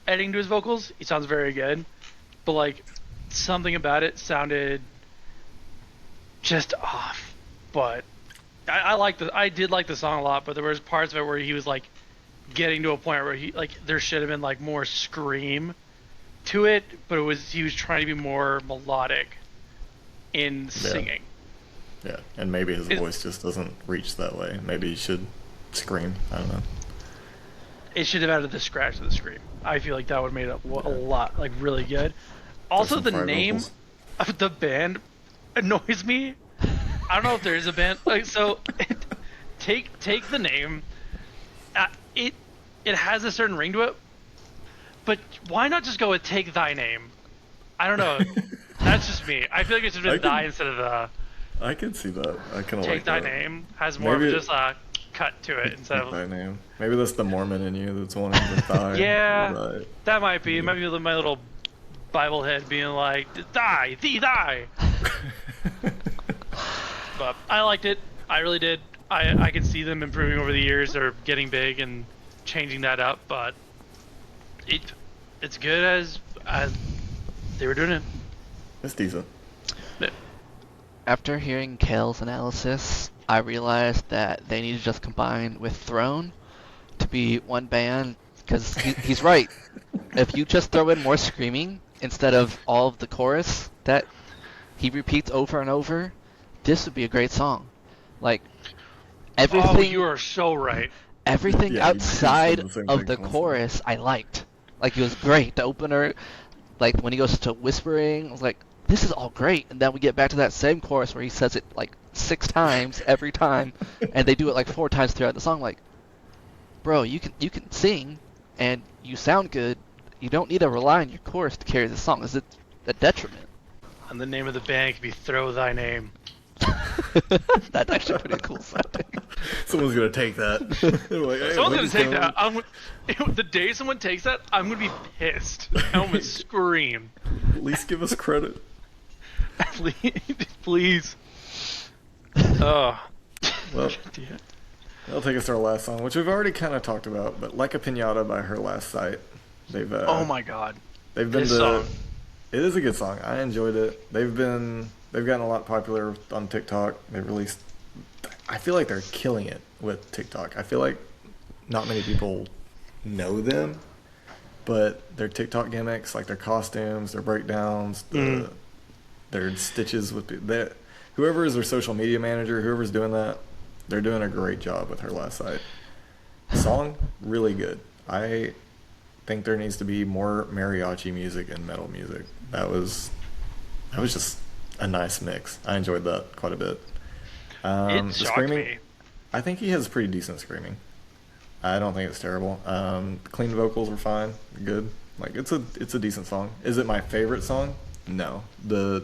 editing to his vocals, he sounds very good. But something about it sounded just off. But I did like the song a lot. But there was parts of it where he was getting to a point where there should have been more scream to it, but he was trying to be more melodic in singing.
Yeah, and maybe his voice just doesn't reach that way. Maybe he should scream. I don't know.
It should have added the scratch to the scream. I feel like that would have made it a lot really good. Also, the name of the band annoys me I don't know if there is a band. Like, so, take the name. It has a certain ring to it, but why not just go with Take Thy Name? I don't know. That's just me. I feel like it should have been Thy instead of the.
I can see that. I kind of
Take
like
Thy
that.
Name has more of just a cut to it instead of.
Thy Name. Maybe that's the Mormon in you that's wanting the thigh.
Yeah,
Right.
that might be. It might be my little Bible head being like, "Thy, thee, thy." But I liked it. I really did. I can see them improving over the years. They're getting big and changing that up, but it's good as they were doing it.
It's decent.
Yeah.
After hearing Kale's analysis, I realized that they need to just combine with Throne to be one band, because he's right. If you just throw in more screaming instead of all of the chorus that he repeats over and over, this would be a great song. Like, everything...
Oh, you are so right.
Everything
Yeah,
outside
the same
of
thing
the
constantly.
chorus I liked. Like, it was great. The opener, like, when he goes to whispering, I was like, this is all great. And then we get back to that same chorus where he says it, like, 6 times every time, and they do it, like, 4 times throughout the song. Like, bro, you can sing, and you sound good. You don't need to rely on your chorus to carry the song. It's a detriment.
And the name of the band could be Throw Thy Name.
That's actually pretty cool sounding.
Someone's gonna take that. They're like, hey,
Someone's
ladies
gonna take
come.
that. The day someone takes that, I'm gonna be pissed. I'm gonna scream.
At least give us credit.
Please. Oh.
Well,
Yeah.
that'll take us to our last song, which we've already kind of talked about, but Like a Pinata by Her Last Sight. They've
Oh my god.
they've been
This
to.
song.
It is a good song. I enjoyed it. They've gotten a lot popular on TikTok. They released. I feel like they're killing it with TikTok. I feel like not many people know them, but their TikTok gimmicks, like their costumes, their breakdowns, their stitches with whoever is their social media manager, whoever's doing that, they're doing a great job with Her Last Sight. Song really good. I think there needs to be more mariachi music and metal music. That was just a nice mix. I enjoyed that quite a bit.
It
The
shocked
screaming,
me.
I think he has pretty decent screaming. I don't think it's terrible. Clean vocals were fine, good. Like it's a decent song. Is it my favorite song? No. The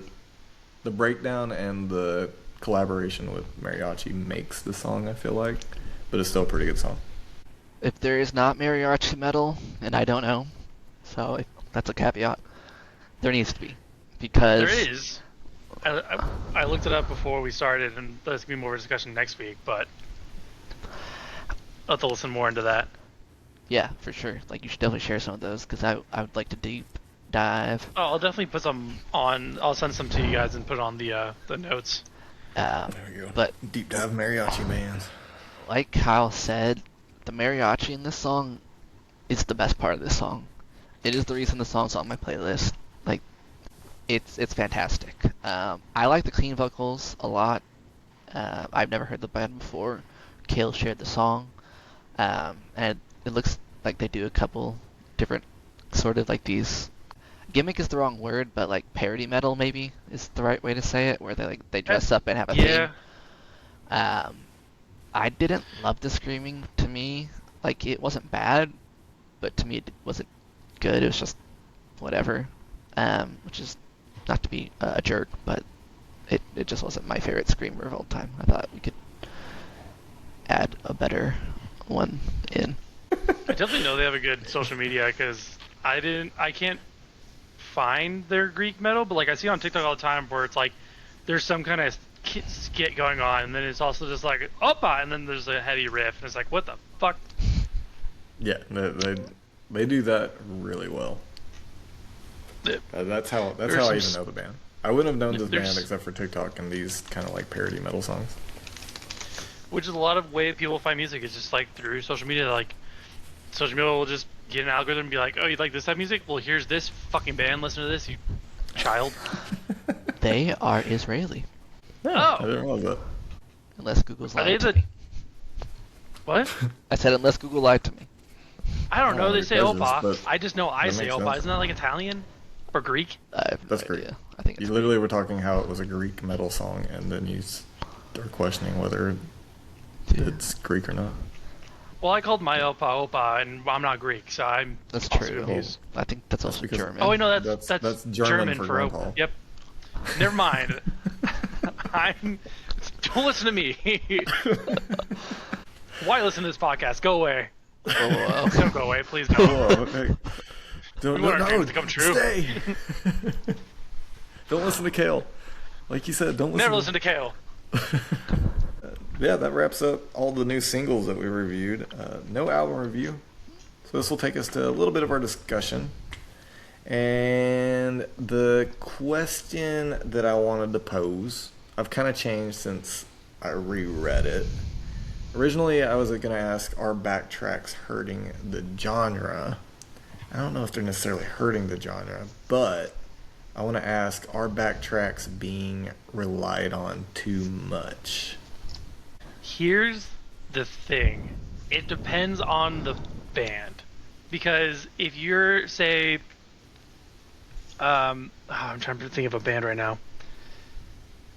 breakdown and the collaboration with mariachi makes the song, I feel like, but it's still a pretty good song.
If there is not mariachi metal, and I don't know, so that's a caveat, there needs to be. Because
There is. I looked it up before we started, and there's gonna be more discussion next week. But I'll have to listen more into that.
yeah, for sure. Like, you should definitely share some of those, because I would like to deep dive.
Oh, I'll definitely put some on. I'll send some to you guys and put it on the notes.
There we go.
But
Deep dive mariachi bands.
like Kyle said, the mariachi in this song is the best part of this song. It is the reason the song's on my playlist. Like, it's fantastic. I like the clean vocals a lot. I've never heard the band before. Kale shared the song, and it looks like they do a couple different sort of like these. Gimmick is the wrong word, but like parody metal maybe is the right way to say it, where they dress up and have a
Yeah.
theme. I didn't love the screaming. To me, like, it wasn't bad, but to me it wasn't good. It was just whatever. Which is not to be a jerk, but it just wasn't my favorite screamer of all time. I thought we could add a better one in.
I definitely know they have a good social media because I can't find their Greek metal, but like I see on TikTok all the time where it's like there's some kind of skit going on, and then it's also just like oppa, and then there's a heavy riff, and it's like what the fuck?
Yeah, they do that really well. That's how I even know the band. I wouldn't have known this band except for TikTok and these kind of like parody metal songs.
Which is a lot of way people find music. It's just like through social media. Like social media will just get an algorithm and be like, "Oh, you like this type of music? Well, here's this fucking band. Listen to this, you child."
They are Israeli,
Yeah,
Oh.
I didn't realize that.
unless Google's
Are they
lied to
the-
me.
What?
I said unless Google lied to me.
I don't know.
Oh,
They
it
say
does,
oppa.
but
I just know I
that
say
makes
oppa.
sense.
Isn't that like Italian or Greek?
I have no
That's great.
idea. I think
You
it's
literally were talking how it was a Greek metal song, and then you are questioning whether it's Greek or not.
Well, I called my opa opa, and I'm not Greek, so I'm
That's
also
true.
confused.
I think that's
That's
also
because-
German.
Oh wait, no,
That's
that's
German for
German
grandpa.
Yep. Never mind. Don't listen to me. Why listen to this podcast? Go away.
Oh,
Don't go away, please. No.
Whoa, hey. Don't,
We want our
no,
dreams to come true.
Stay. Don't listen to Kale. Like you said, don't listen.
Never listen to Kale.
Yeah, that wraps up all the new singles that we reviewed. No album review. So this will take us to a little bit of our discussion. And the question that I wanted to pose, I've kind of changed since I reread it. Originally, I was going to ask, are backtracks hurting the genre? I don't know if they're necessarily hurting the genre, but I want to ask, are backtracks being relied on too much?
Here's the thing. It depends on the band. Because if you're, say, I'm trying to think of a band right now.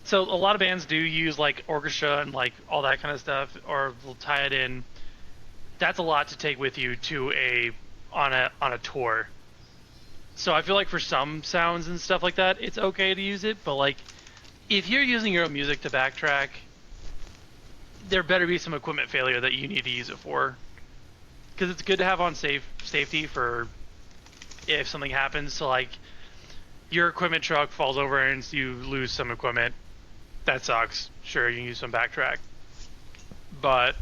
So a lot of bands do use like orchestra and like all that kind of stuff, or will tie it in. That's a lot to take with you to on a tour. So I feel like for some sounds and stuff like that, it's okay to use it. But like, if you're using your own music to backtrack, there better be some equipment failure that you need to use it for. Because it's good to have on safety for if something happens. So like, your equipment truck falls over and you lose some equipment. That sucks. Sure, you can use some backtrack. But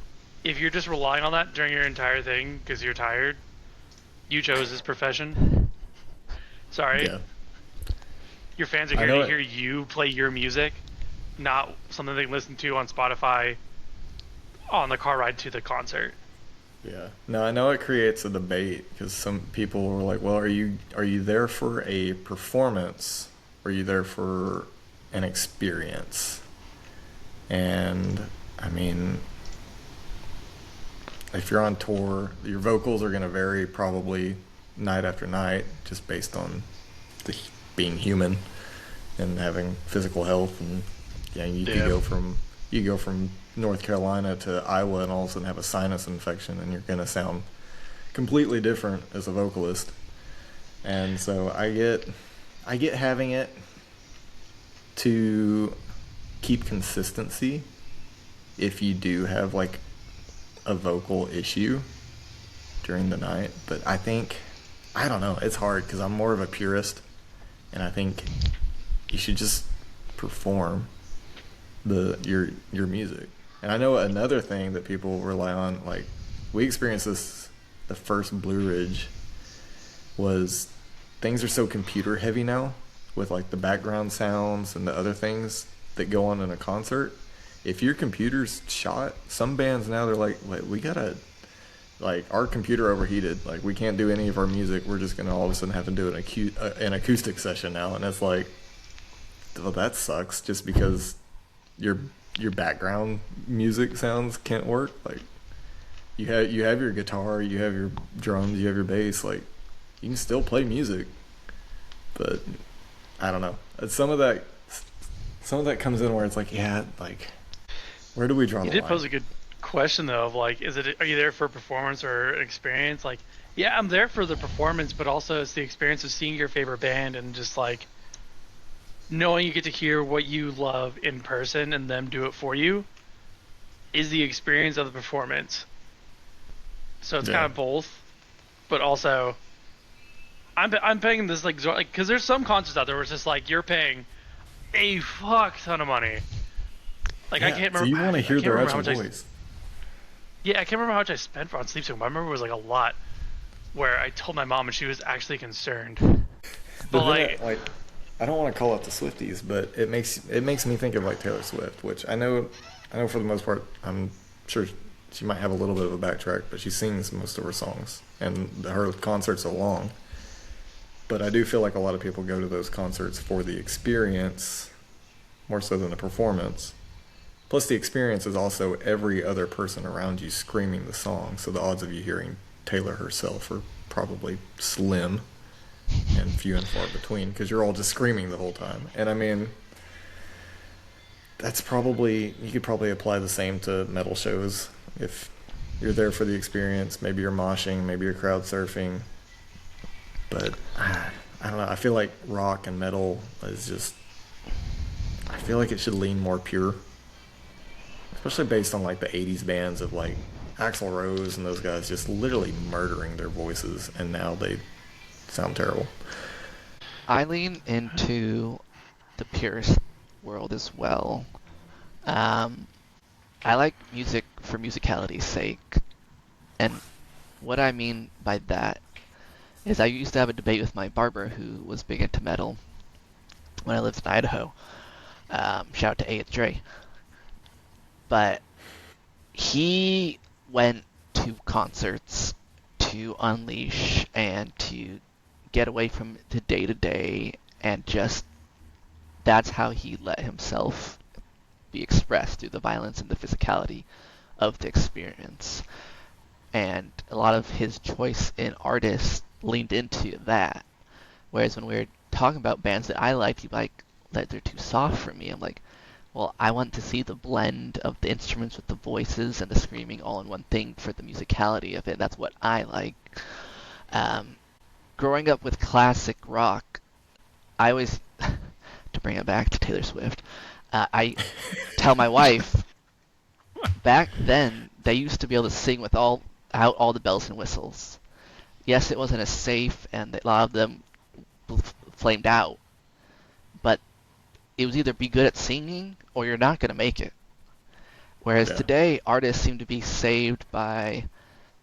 if you're just relying on that during your entire thing because you're tired, you chose this profession. Sorry.
Yeah.
Your fans are here to hear you play your music, not something they listen to on Spotify on the car ride to the concert.
Yeah. No, I know it creates a debate because some people were like, well, are you there for a performance or are you there for an experience? And I mean, if you're on tour, your vocals are going to vary probably night after night just based on being human and having physical health. And you go from North Carolina to Iowa and all of a sudden have a sinus infection and you're going to sound completely different as a vocalist. And so I get having it to keep consistency if you do have like a vocal issue during the night. But I don't know, it's hard because I'm more of a purist and I think you should just perform your music. And I know another thing that people rely on, like we experienced this the first Blue Ridge, was things are so computer heavy now with like the background sounds and the other things that go on in a concert. If your computer's shot, some bands now they're like we gotta, like our computer overheated, like we can't do any of our music, we're just gonna all of a sudden have to do an acoustic session now. And it's like, well, that sucks just because your background music sounds can't work. Like you have your guitar, you have your drums, you have your bass, like you can still play music. But I don't know, some of that comes in where it's like, yeah, like where do we draw the line?
You did pose a good question though, of like, are you there for performance or experience? Like, yeah, I'm there for the performance, but also it's the experience of seeing your favorite band and just like knowing you get to hear what you love in person and them do it for you is the experience of the performance. So it's kind of both, but also I'm paying this like because there's some concerts out there where it's just like you're paying a fuck ton of money. Like I can't remember.
So you want to hear their actual
I
voice?
can't remember how much I spent on Sleep Token, but I remember it was like a lot. Where I told my mom and she was actually concerned. But like
I don't want to call it the Swifties, but it makes me think of like Taylor Swift, which I know for the most part, I'm sure she might have a little bit of a backtrack, but she sings most of her songs, and her concerts are long. But I do feel like a lot of people go to those concerts for the experience, more so than the performance. Plus, the experience is also every other person around you screaming the song, so the odds of you hearing Taylor herself are probably slim and few and far between because you're all just screaming the whole time. And I mean, that's probably, you could probably apply the same to metal shows. If you're there for the experience, maybe you're moshing, maybe you're crowd surfing. But I don't know. I feel like rock and metal is just, I feel like it should lean more pure, especially based on like the 80s bands of like Axl Rose and those guys just literally murdering their voices, and now they sound terrible.
I lean into the purist world as well. Um, I like music for musicality's sake, and what I mean by that is I used to have a debate with my barber who was big into metal when I lived in Idaho. Shout out to 8th Dre. But he went to concerts to unleash and to get away from the day to day, and just that's how he let himself be expressed through the violence and the physicality of the experience. And a lot of his choice in artists leaned into that. Whereas when we were talking about bands that I liked, he'd be like, that they're too soft for me. I'm like, well, I want to see the blend of the instruments with the voices and the screaming all in one thing for the musicality of it. That's what I like. Um, Growing up with classic rock, I always, to bring it back to Taylor Swift, I tell my wife, back then they used to be able to sing with all the bells and whistles. Yes, it wasn't as safe, and a lot of them flamed out, but it was either be good at singing or you're not going to make it. Whereas
Yeah.
today, artists seem to be saved by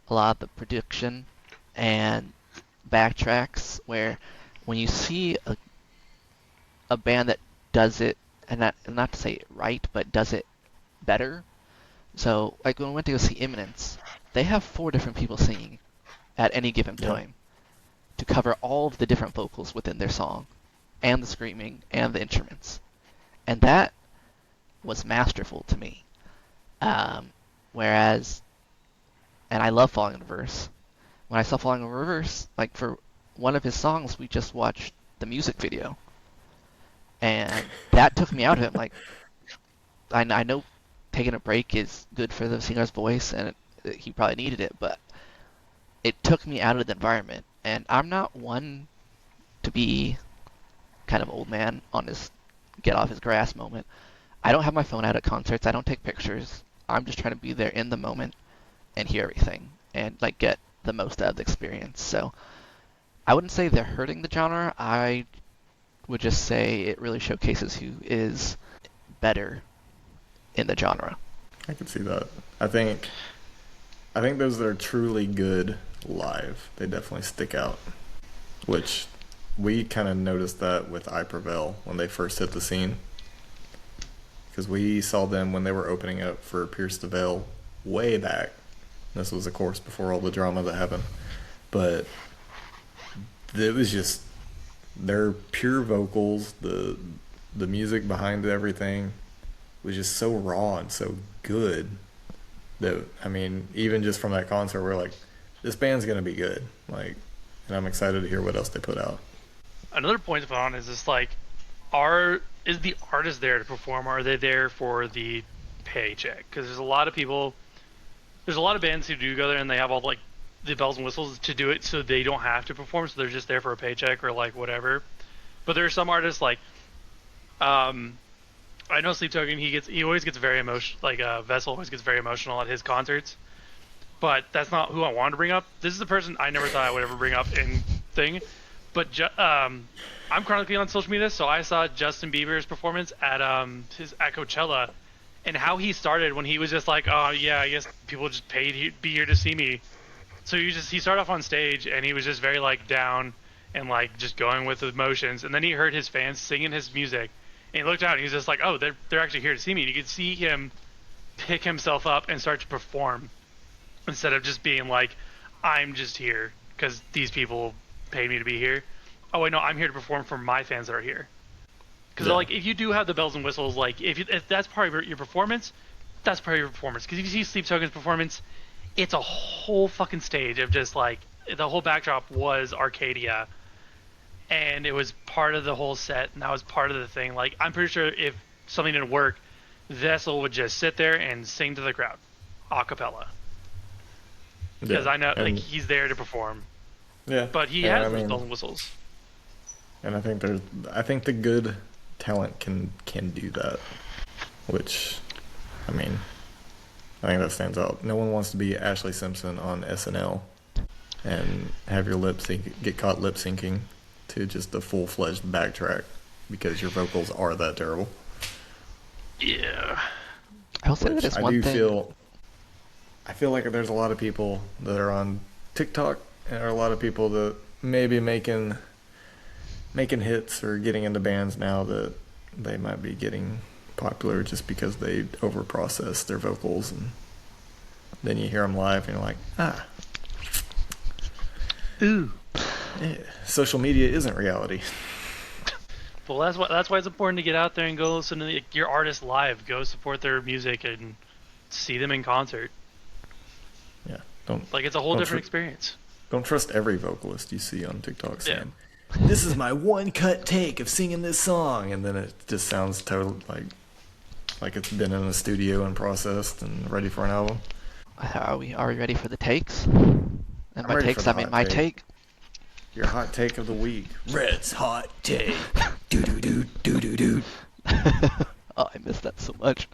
a lot of the production and backtracks, where when you see a band that does it, and not to say it right, but does it better. So, like when we went to go see Imminence, they have 4 different people singing at any given
Yeah.
time to cover all of the different vocals within their song, and the screaming, and the instruments. And that was masterful to me. Um, Whereas, and I love Falling in Reverse. When I saw Falling in Reverse, like for one of his songs, we just watched the music video, and that took me out of it. I'm like, I know taking a break is good for the singer's voice, and he probably needed it, but it took me out of the environment. And I'm not one to be kind of old man on his get off his grass moment. I don't have my phone out at concerts. I don't take pictures. I'm just trying to be there in the moment and hear everything and like get the most out of the experience. So I wouldn't say they're hurting the genre. I would just say it really showcases who is better in the genre.
I can see that. I think those that are truly good live, they definitely stick out. Which we kind of noticed that with I Prevail when they first hit the scene, because we saw them when they were opening up for Pierce the Veil way back. This was, of course, before all the drama that happened. But it was just their pure vocals, the music behind everything was just so raw and so good that, I mean, even just from that concert, we're like, this band's gonna be good. Like, and I'm excited to hear what else they put out.
Another point to put on is just like, is the artist there to perform, or are they there for the paycheck? Because there's a lot of people, there's a lot of bands who do go there and they have all like the bells and whistles to do it, so they don't have to perform, so they're just there for a paycheck or like whatever. But there are some artists like, I know Sleep Token. He always gets very emotional. Like Vessel always gets very emotional at his concerts. But that's not who I wanted to bring up. This is the person I never thought I would ever bring up in thing. But I'm chronically on social media, so I saw Justin Bieber's performance at Coachella, and how he started when he was just like, oh yeah, I guess people just paid to be here to see me. So he started off on stage and he was just very like down and like just going with the emotions, and then he heard his fans singing his music, and he looked out and he was just like, oh, they're actually here to see me. And you could see him pick himself up and start to perform instead of just being like, I'm just here because these people paid me to be here. Oh wait, no, I'm here to perform for my fans that are here. Because like, if you do have the bells and whistles, like if that's part of your performance, that's part of your performance. Because if you see Sleep Token's performance, it's a whole fucking stage of just like, the whole backdrop was Arcadia, and it was part of the whole set, and that was part of the thing. Like, I'm pretty sure if something didn't work, Vessel would just sit there and sing to the crowd, a cappella. Because
Yeah,
I know, like,
and
he's there to perform,
yeah,
but he
and
has
I
those
mean,
bells and whistles.
and I think the good talent can do that, which, I mean, I think that stands out. No one wants to be Ashley Simpson on SNL and have your get caught lip syncing to just a full fledged backtrack because your vocals are that terrible.
Yeah.
I will say that
Which
is one thing.
I feel like there's a lot of people that are on TikTok and there are a lot of people that maybe making hits or getting into bands now that they might be getting popular just because they overprocess their vocals, and then you hear them live and you're like,
Ooh.
yeah, social media isn't reality.
Well, that's why it's important to get out there and go listen to your artist live. Go support their music and see them in concert.
Yeah, don't
Like, it's a whole
don't
different experience.
don't trust every vocalist you see on TikTok
Yeah.
saying, "This is my one cut take of singing this song," and then it just sounds totally like it's been in a studio and processed and ready for an album.
Are we ready for the takes? And
I'm
by
ready for
takes,
the
I mean
hot
my
take.
take.
Your hot take of the week. Red's hot take. Do do do do do do.
Oh, I missed that so much.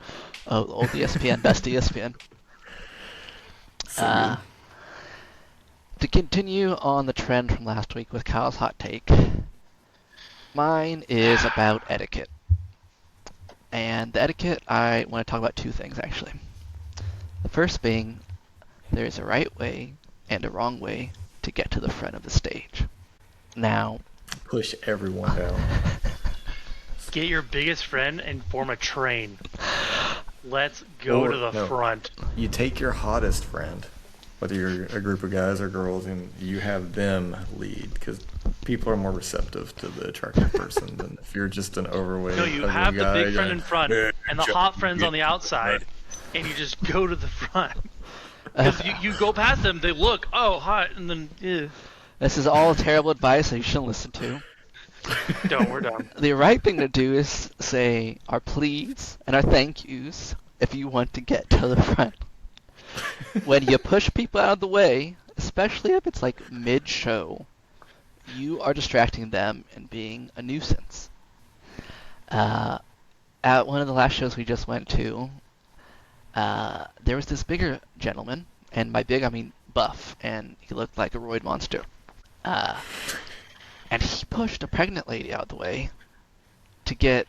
Oh, the old ESPN, best ESPN.
So
Uh,
good.
To continue on the trend from last week with Kyle's hot take, mine is about etiquette. And the etiquette, I want to talk about two things actually. The first being, there is a right way and a wrong way to get to the front of the stage. Now,
Push everyone down.
Get your biggest friend and form a train. Let's go
Or-
to the
no.
front.
You take your hottest friend, whether you're a group of guys or girls, and you have them lead because people are more receptive to the attractive person than if you're just an overweight.
No, you
ugly
have the
guy
big friend
going,
in front and the hot friends on the outside, and you just go to the front. Because you go past them, they look, oh, hot, and then,
this is all terrible advice that you shouldn't listen to.
don't, we're done.
The right thing to do is say our please and our thank yous if you want to get to the front. When you push people out of the way, especially if it's like mid-show, you are distracting them and being a nuisance. At one of the last shows we just went to, there was this bigger gentleman, and by big I mean buff, and he looked like a roid monster. And he pushed a pregnant lady out of the way to get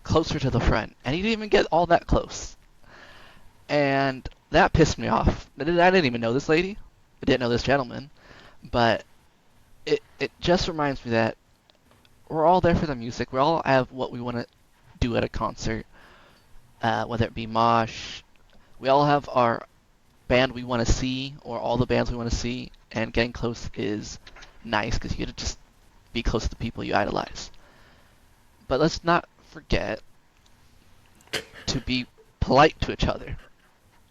closer to the front, and he didn't even get all that close. And that pissed me off. I didn't even know this lady. I didn't know this gentleman. But it just reminds me that we're all there for the music. We all have what we want to do at a concert, whether it be mosh. We all have our band we want to see, or all the bands we want to see, and getting close is nice because you get to just be close to the people you idolize. But let's not forget to be polite to each other.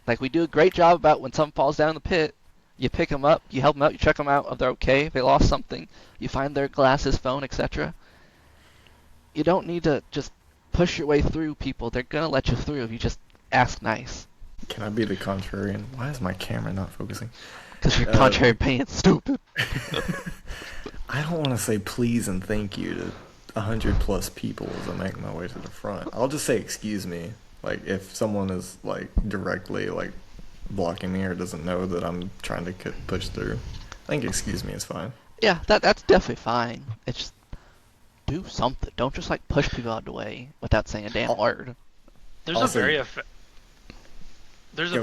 Like, we do a great job about when someone falls down the pit, you pick them up, you help them out, you check them out if they're okay, if they lost something, you find their glasses, phone, etc. You don't need to just push your way through people. They're going to let you through if you just ask nice.
Can I be the contrarian? Why is my camera not focusing?
Because you're contrary paying stupid.
I don't want to say please and thank you to 100+ people as I make my way to the front. I'll just say excuse me. Like, if someone is like directly like blocking me or doesn't know that I'm trying to push through, I think excuse me is fine.
Yeah, that's definitely fine. It's just do something. Don't just like push people out of the way without saying a damn word.
There's
Also-
a very effective there's a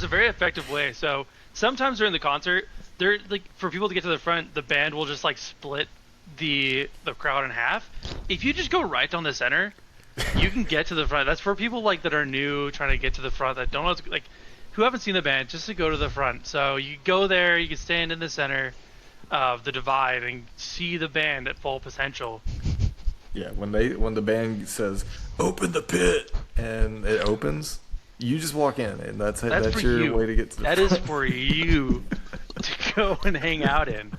very effective way. So sometimes during the concert, they're like, for people to get to the front, the band will just like split the crowd in half. If you just go right down the center, you can get to the front. That's for people like that are new, trying to get to the front, that don't know like who haven't seen the band, just to go to the front. So you go there, you can stand in the center of the divide and see the band at full potential.
Yeah, when the band says open the pit and it opens, you just walk in, and that's
for
your
you.
way to get to the
That
front.
is for you to go and hang out in.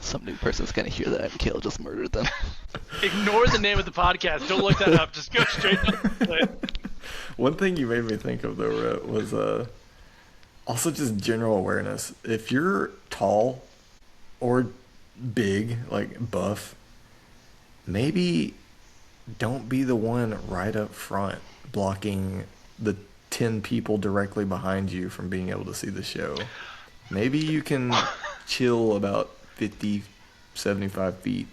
Some new person's gonna hear that and Kale just murdered them.
Ignore the name of the podcast. Don't look that up. Just go straight to the
One thing you made me think of though, Rhett, was also just general awareness. If you're tall or big, like buff, maybe don't be the one right up front blocking the 10 people directly behind you from being able to see the show. Maybe you can chill about 50, 75 feet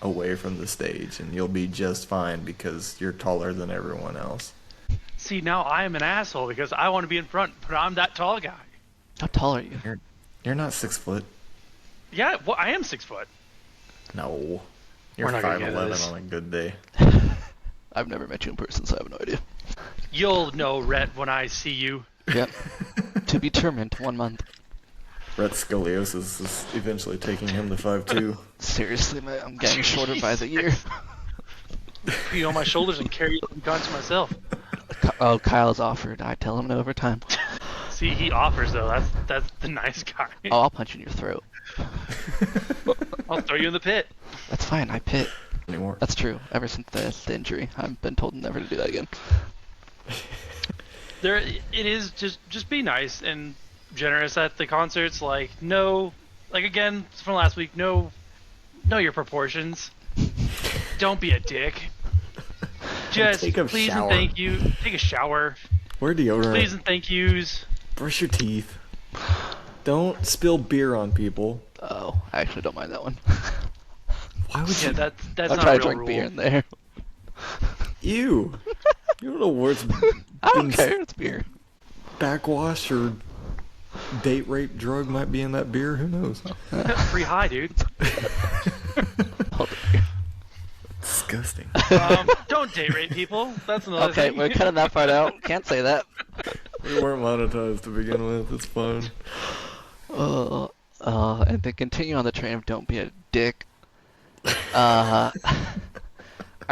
away from the stage and you'll be just fine because you're taller than everyone else.
See, now I am an asshole because I want to be in front, but I'm that tall guy.
How tall are you?
You're not 6 foot.
Yeah, well, I am 6 foot.
No. You're
We're not gonna get
5'11"
this.
on a good day.
I've never met you in person, so I have no idea.
You'll know, Rhett, when I see you.
Yep. To be determined, 1 month.
Rhett's scoliosis is eventually taking him to 5'2".
Seriously, man, I'm getting shorter by the year.
You on my shoulders and carry the guns myself.
Oh, Kyle's offered. I tell him no every time.
See, he offers though. That's the nice guy.
Oh, I'll punch in your throat.
I'll throw you in the pit.
That's fine. I pit.
Anymore.
That's true. Ever since the injury, I've been told never to do that again.
There, it is just be nice and generous at the concerts. Like again from last week. Know your proportions. Don't be a dick. Just
Take a
please
shower.
and thank you. Take a shower.
Wear deodorant.
Please and thank yous.
Brush your teeth. Don't spill beer on people.
Oh, I actually don't mind that one.
Why would
Yeah,
you?
that's
I'll
not
try
a
to
real
drink
rule.
beer in there.
Ew. You don't know what's
I don't
being
care. It's beer.
backwash or date rape drug might be in that beer. Who knows?
Free high, dude.
Hold the beer.
Disgusting.
Don't date rape people. That's another
Okay,
thing.
we're cutting that part out. Can't say that.
We weren't monetized to begin with. It's fine.
And to continue on the train of don't be a dick. I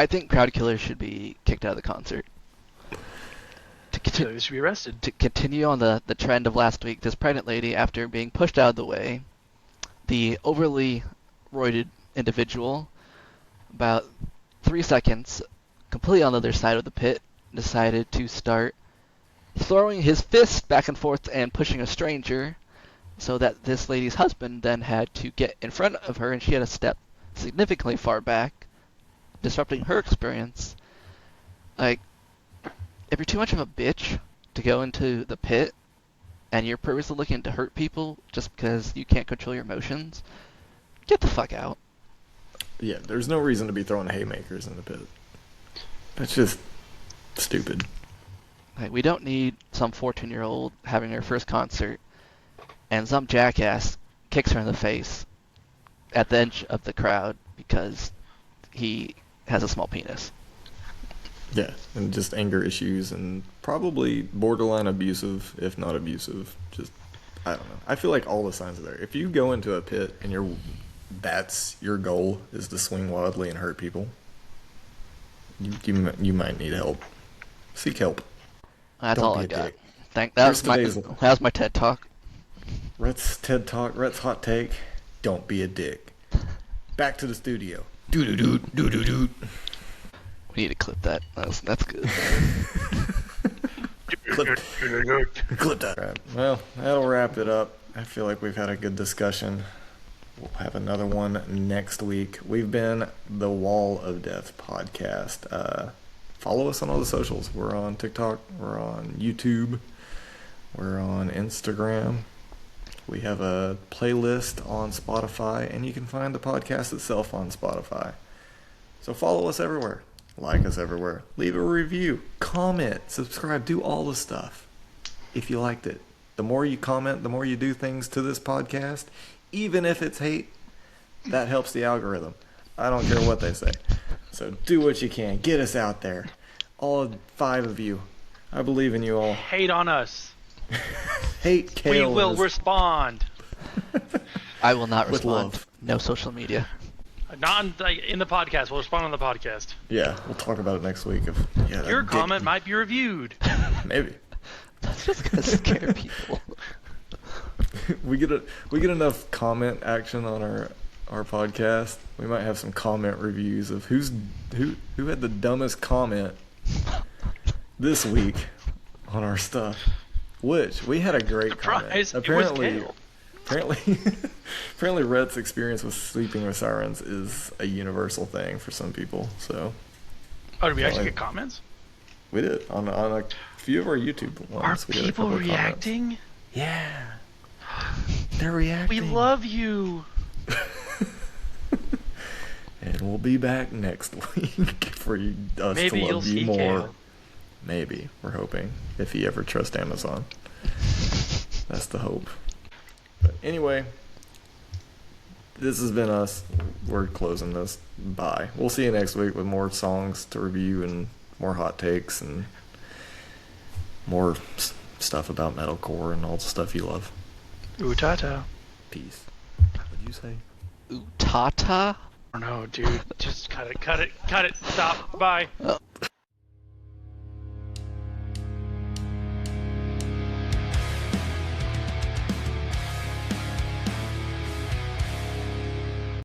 think crowd killers should be kicked out of the concert.
So you should be arrested.
To continue on the trend of last week, this pregnant lady, after being pushed out of the way, the overly roided individual, about 3 seconds, completely on the other side of the pit, decided to start throwing his fist back and forth and pushing a stranger, so that this lady's husband then had to get in front of her and she had to step significantly far back, disrupting her experience. Like, if you're too much of a bitch to go into the pit and you're purposely looking to hurt people just because you can't control your emotions, get the fuck out.
Yeah, there's no reason to be throwing haymakers in the pit. That's just stupid.
Like, we don't need some 14-year-old having her first concert and some jackass kicks her in the face at the edge of the crowd because he has a small penis.
Yeah, and just anger issues and probably borderline abusive, if not abusive. Just, I don't know. I feel like all the signs are there. If you go into a pit and that's your goal is to swing wildly and hurt people, you might need help. Seek help.
That's
Don't
all
be
I
a
got.
dick.
That
Here's
that was my TED Talk.
Rhett's TED Talk, Rhett's hot take. Don't be a dick. Back to the studio. Do.
We need to clip that. That's good.
Clip that. Right. Well, that'll wrap it up. I feel like we've had a good discussion. We'll have another one next week. We've been the Wall of Death podcast. Follow us on all the socials. We're on TikTok. We're on YouTube. We're on Instagram. We have a playlist on Spotify, and you can find the podcast itself on Spotify. So follow us everywhere. Like us everywhere. Leave a review. Comment. Subscribe. Do all the stuff if you liked it. The more you comment, the more you do things to this podcast, even if it's hate, that helps the algorithm. I don't care what they say. So do what you can. Get us out there. All 5 of you. I believe in you all.
Hate on us.
Hate Kale.
We will respond.
I will not
With
respond.
love.
No social media.
Not in the podcast. We'll respond on the podcast.
Yeah, we'll talk about it next week.
Your comment might be reviewed.
Maybe.
That's just gonna scare people.
we get enough comment action on our podcast, we might have some comment reviews of who had the dumbest comment this week on our stuff. Which we had a great
Surprise!
comment.
It was Kale.
Apparently, Rhett's experience with sleeping with sirens is a universal thing for some people. So,
Oh, did we actually get comments?
we did on a few of our YouTube ones.
Are
We did a
people
couple of comments.
reacting?
Yeah, they're reacting.
We love you.
And we'll be back next week for us
Maybe
to
you'll
love you
see
more.
Kale.
Maybe, we're hoping, if he ever trusts Amazon. That's the hope. But anyway, this has been us. We're closing this. Bye. We'll see you next week with more songs to review and more hot takes and more stuff about metalcore and all the stuff you love.
Ooh, ta-ta.
Peace. What'd you say?
Ooh, Tata?
Oh no, dude. Just cut it. Stop. Bye.